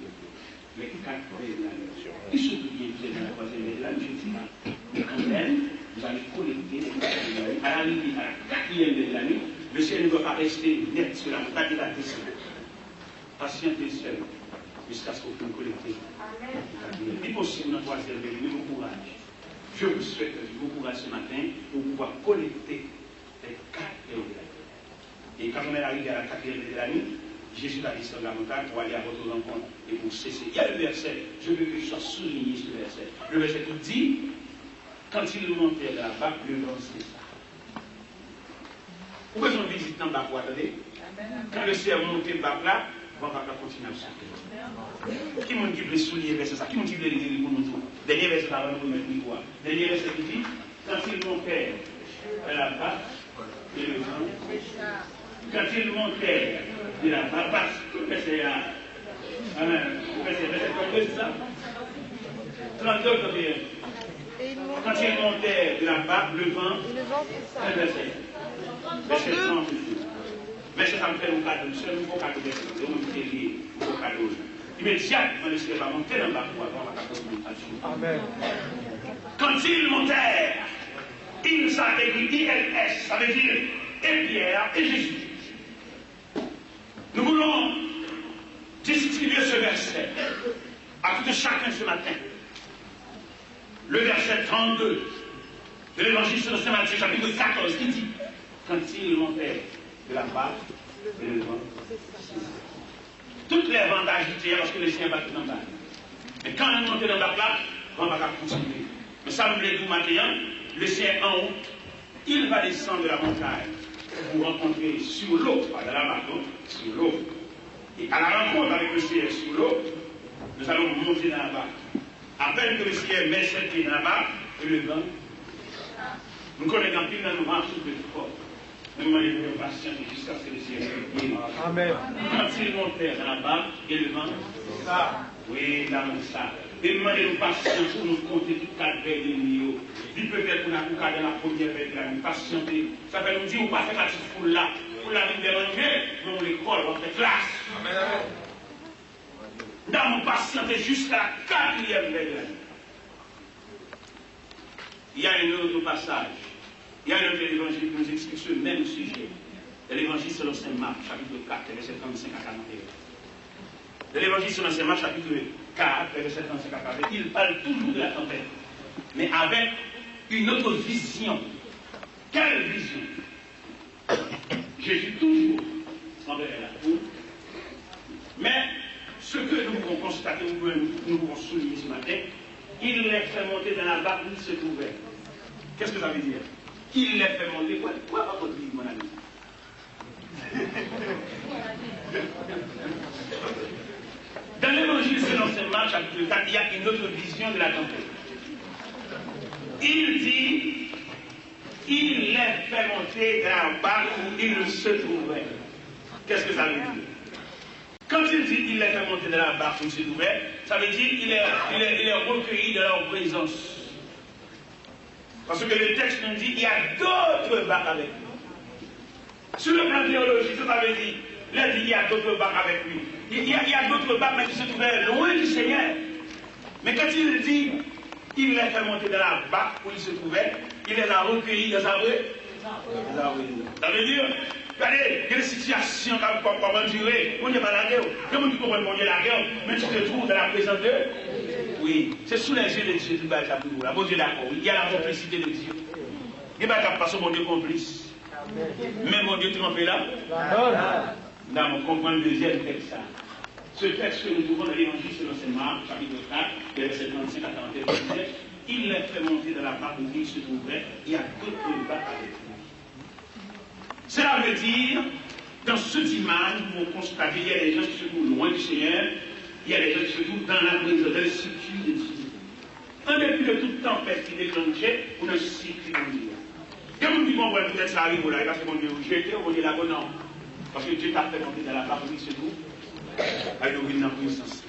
les 4 veilles de la nuit. Il se peut bien que vous êtes dans la troisième veille de la nuit, je ne sais pas. Mais quand même, vous allez collecter les 4 veilles de la nuit. À l'arrivée à la quatrième veille de la nuit, le ciel ne doit pas rester net sur la montagne, il va descendre. Patientez seul jusqu'à ce que vous collectez. Il est possible dans la troisième veille, mais bon courage. Je vous souhaite bon courage ce matin pour pouvoir collecter les 4 veilles de la nuit. Et quand on est arrivé à la quatrième veille de la nuit, Jésus va descendre la montagne pour aller à votre rencontre et pour cesser. Il y a le verset, je veux que je sois souligné ce verset. Le verset qui dit, quand il montait là-bas, le vent cessa. Pourquoi on visite dans le bas pour attendre? Quand le ciel monte bas là, on va continuer à sauter. Qui m'a dit de souligner verset ça? Qui m'a dit de le lire pour nous? Dernier verset là, on va mettre le quoi? Dernier verset qui dit, quand il montait là-bas, et le vent. Quand il montait de la barbasse, c'est ça? 32 combien? Quand il montait de la barbe, le vent, verset 30. Verset ça me fait un cadeau, c'est un nouveau cadeau, c'est un nouveau cadeau. Immédiatement, le ciel va monter dans la voie, dans la cadeau. Amen. Quand ils montèrent, ils avaient dit ILS, ça veut dire et Pierre et Jésus. Nous voulons distribuer ce verset à tout chacun ce matin. Le verset 32 de l'évangile selon saint Matthieu, chapitre 14, qui dit, quand il montait de la barque et le vent, toutes les vents agitaient parce que le ciel battait dans la barque. Mais quand il montait dans la barque, on va continuer. Mais ça me plaît tout matin, le ciel en haut, il va descendre de la montagne pour rencontrer sur l'eau, pas dans la barque, sur l'eau. Et à la rencontre avec le ciel sur l'eau, nous allons monter dans la barque. À peine que le ciel met ses pieds dans la barque, et le vent, nous connaissons plus dans nos marches de fort. Nous demandons patience jusqu'à ce que le ciel se pied. Amen. Quand il montait dans la barque, et le vent, ça, oui, dans ça. Et demandez-nous patience pour nous compter toutes 4 veilles de nuit. Il peut être pour la coucade dans la première veille de la nuit. Patientez. Ça veut nous dire, on va faire la petite foule là. Pour la vie de l'année, nous l'école, on fait classe. Amen. Nous avons patienté jusqu'à la 4e veille de la nuit. Il y a un autre passage. Il y a un autre évangile qui nous explique ce même sujet. C'est l'évangile selon saint Marc, chapitre 4, verset 35 à 41. De l'évangile selon saint Marc, chapitre 4, verset 35 à 41. Il parle toujours de la tempête, mais avec une autre vision. Quelle vision? Jésus toujours enverrait la foule. Mais ce que nous pouvons constater, nous pouvons souligner ce matin, il les fait monter dans la barque où il se trouvait. Qu'est-ce que ça veut dire? Il les fait monter. Pourquoi pas votre livre, mon ami? Dans l'évangile selon saint Marc, chapitre 4, il y a une autre vision de la tempête. Il dit, il les fait monter dans la barque où il se trouvait. Qu'est-ce que ça veut dire? Quand il dit qu'il les fait monter dans la barque où il se trouvait, ça veut dire qu'il est recueilli de leur présence. Parce que le texte nous dit qu'il y a d'autres barques avec lui. Sur le plan théologique, ça veut dire qu'il y a d'autres barques avec lui. Il y a d'autres barques, mais qui se trouvaient loin du Seigneur. Mais quand il dit qu'il les fait monter dans la barque où il se trouvait, il les a recueillis dans sa rue. Ça veut dire, regardez, il y a des situations qui peuvent endurer. On n'est pas la guerre. Tout le monde comprend que la guerre, mais tu te trouves dans la présence de Dieu. Oui, c'est sous les yeux de Dieu que tu vas être là. Bon Dieu, d'accord. Il y a la complicité de Dieu. Il n'y a pas de mon Dieu complice. Mais mon Dieu trompé là. Là, on comprend le deuxième texte. Ce texte que nous trouvons dans l'évangile selon saint Marc, chapitre 4, verset 35 à 41, il les fait monter dans la barque où il se trouvait. Il y a d'autres barques avec lui. Cela veut dire Dans ce dimanche, nous allons constater qu'il y a des gens qui se trouvent loin du Seigneur, il y a des gens qui se trouvent dans la prison, dans le circuit de Dieu. En dépit de toute tempête qui déclenchait, on a un circuit de Dieu. Et on dit, bon, peut-être ça arrive là, parce que mon Dieu, j'étais, on dit là-bas, non. Parce que Dieu t'a fait monter dans la partie, c'est tout. Avec le dans la puissance.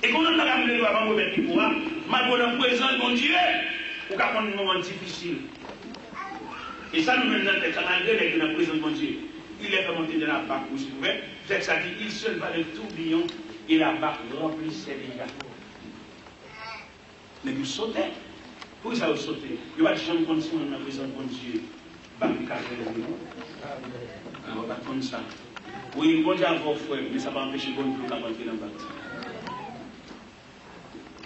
Et quand on a ramené le avant de mettre le pouvoir, malgré la présence de mon Dieu, on va prendre un moment difficile. Et ça nous mène dans le texte, malgré la présence de mon Dieu. Il est fait monter dans la barque où il pouvait. C'est que ça dit, il seul va le tourbillon et la barque remplissait déjà. Mais vous sautez. Pourquoi ça vous sautez? Il va dire, je me continue dans la présence de mon Dieu. Barque on va pas prendre ça. Oui, bon Dieu a vos frères, mais ça va empêcher bon Dieu de rentrer dans le bâtiment.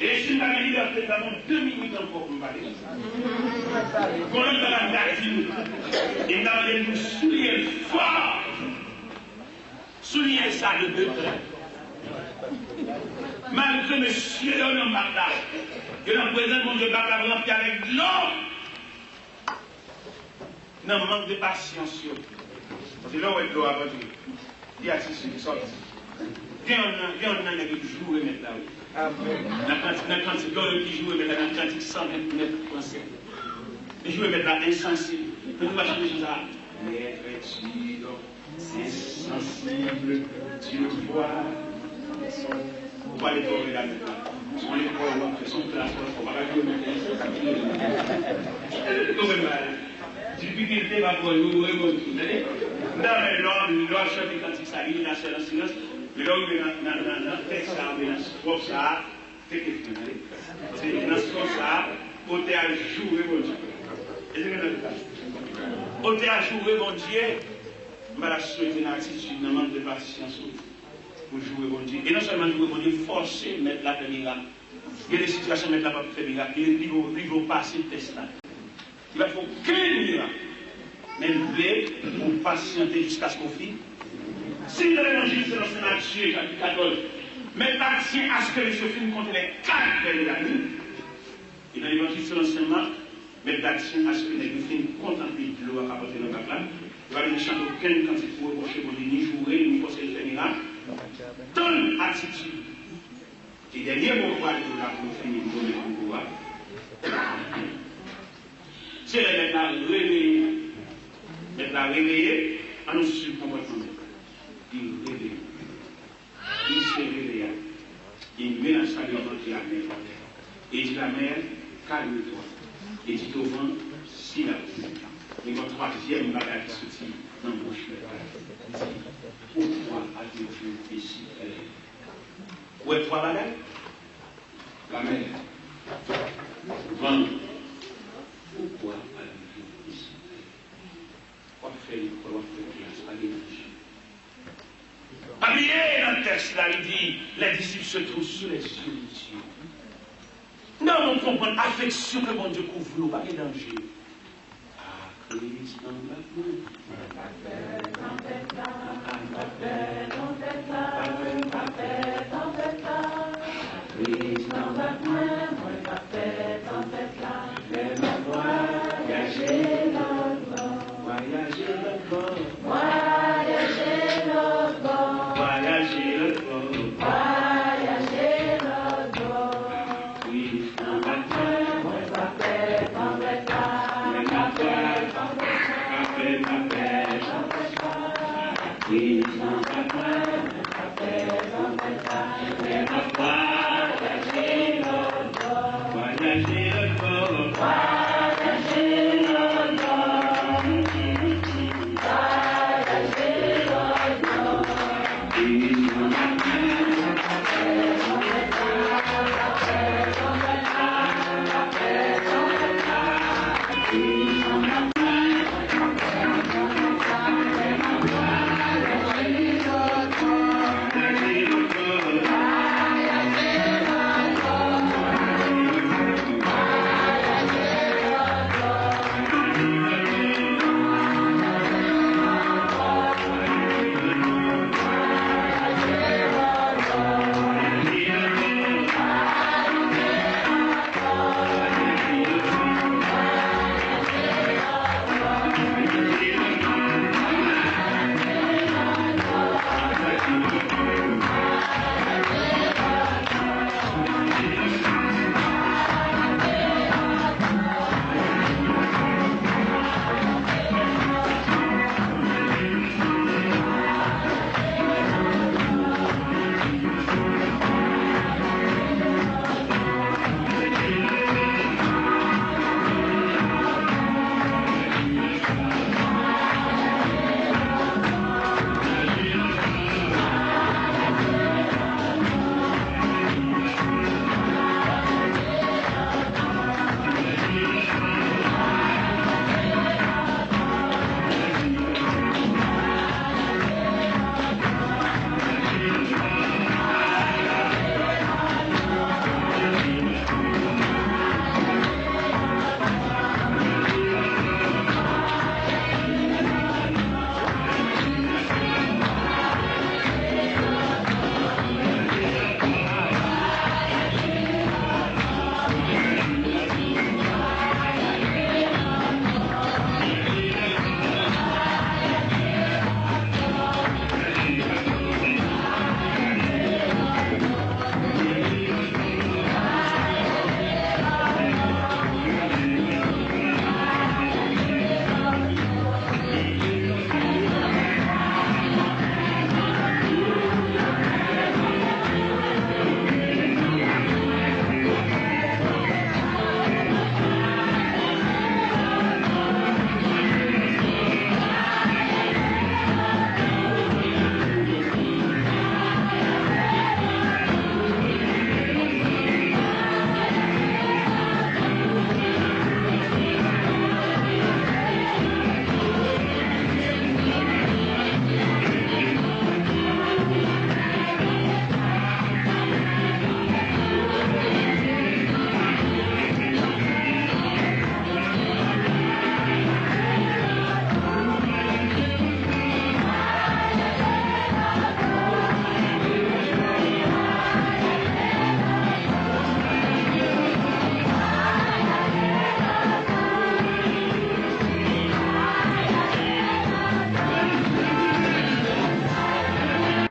Et si nous avons liberté, nous avons 2 minutes encore pour nous parler. Quand on est dans la gardine, et nous avons nous souligner fort. Souligner ça de 2 traits. Malgré monsieur dans le matin, que la présence de mon Dieu va remplir avec l'eau. Non, manque de patience. Parce que là où est l'eau avant Dieu, il y a ceci qui sort. Viens, on a des jours et mettre là. La quantité d'eau qui joue et mettre la quantité 129 français. Les jours et mettre là insensible. Nous va changer ça. Maître Dieu, c'est sensible, Dieu voit. On va les trouver là maintenant. On les voit, on son place, on va pas jouer. Difficulté va pour nous, non, mais l'homme chante quand il s'allie, il a fait le silence. L'homme dans le texte, dans le sport, ça, c'est quelque chose. C'est dans le sport, ça, au théâtre, jouer mon Dieu. Et c'est que au théâtre, jouer mon Dieu, je vais souhaiter une attitude, un manque de patience pour jouer mon Dieu. Et non seulement jouer mon Dieu, forcer mettre la caméra. Il y a des situations mettre la caméra, il va passer le test là. Il va faire aucun miracle. Mais vous voulez, pour patienter jusqu'à ce qu'on finisse. Si dans l'évangile, c'est dans Matthieu, chapitre 14, mais l'accent à ce que les films contre les 4 veilles de la nuit. Et dans l'évangile, c'est l'enseignement, mais l'accent à ce que les films contemplent de l'eau à apporter dans le bac là. Il va aller chanter aucune quantité pour reprocher pour ni jouer, ni conseiller de miracle. Dans l'attitude. Et dernier mot, on va aller là pour finir, pour pouvoir. C'est la mettre la réveiller. Mettre la réveiller, à nous suivre le comportement. Il réveille. Il se réveille. Il met la salle devant la mer. Et dit la mer, calme-toi. Et dit au vent, silence. Et mon troisième bagage qui sortit dans mon chemin. Pourquoi a-t-il fait ici? Où est trois bagages? La mer. Vent. Pourquoi a-t-il fait ici? Quoi faire classe, pas d'énergie. Habillé dans le texte là, il dit, les disciples se trouvent sous les yeux de Dieu. Non, on comprend l'affection que mon Dieu couvre l'eau, pas de danger. Ah, Christ, non,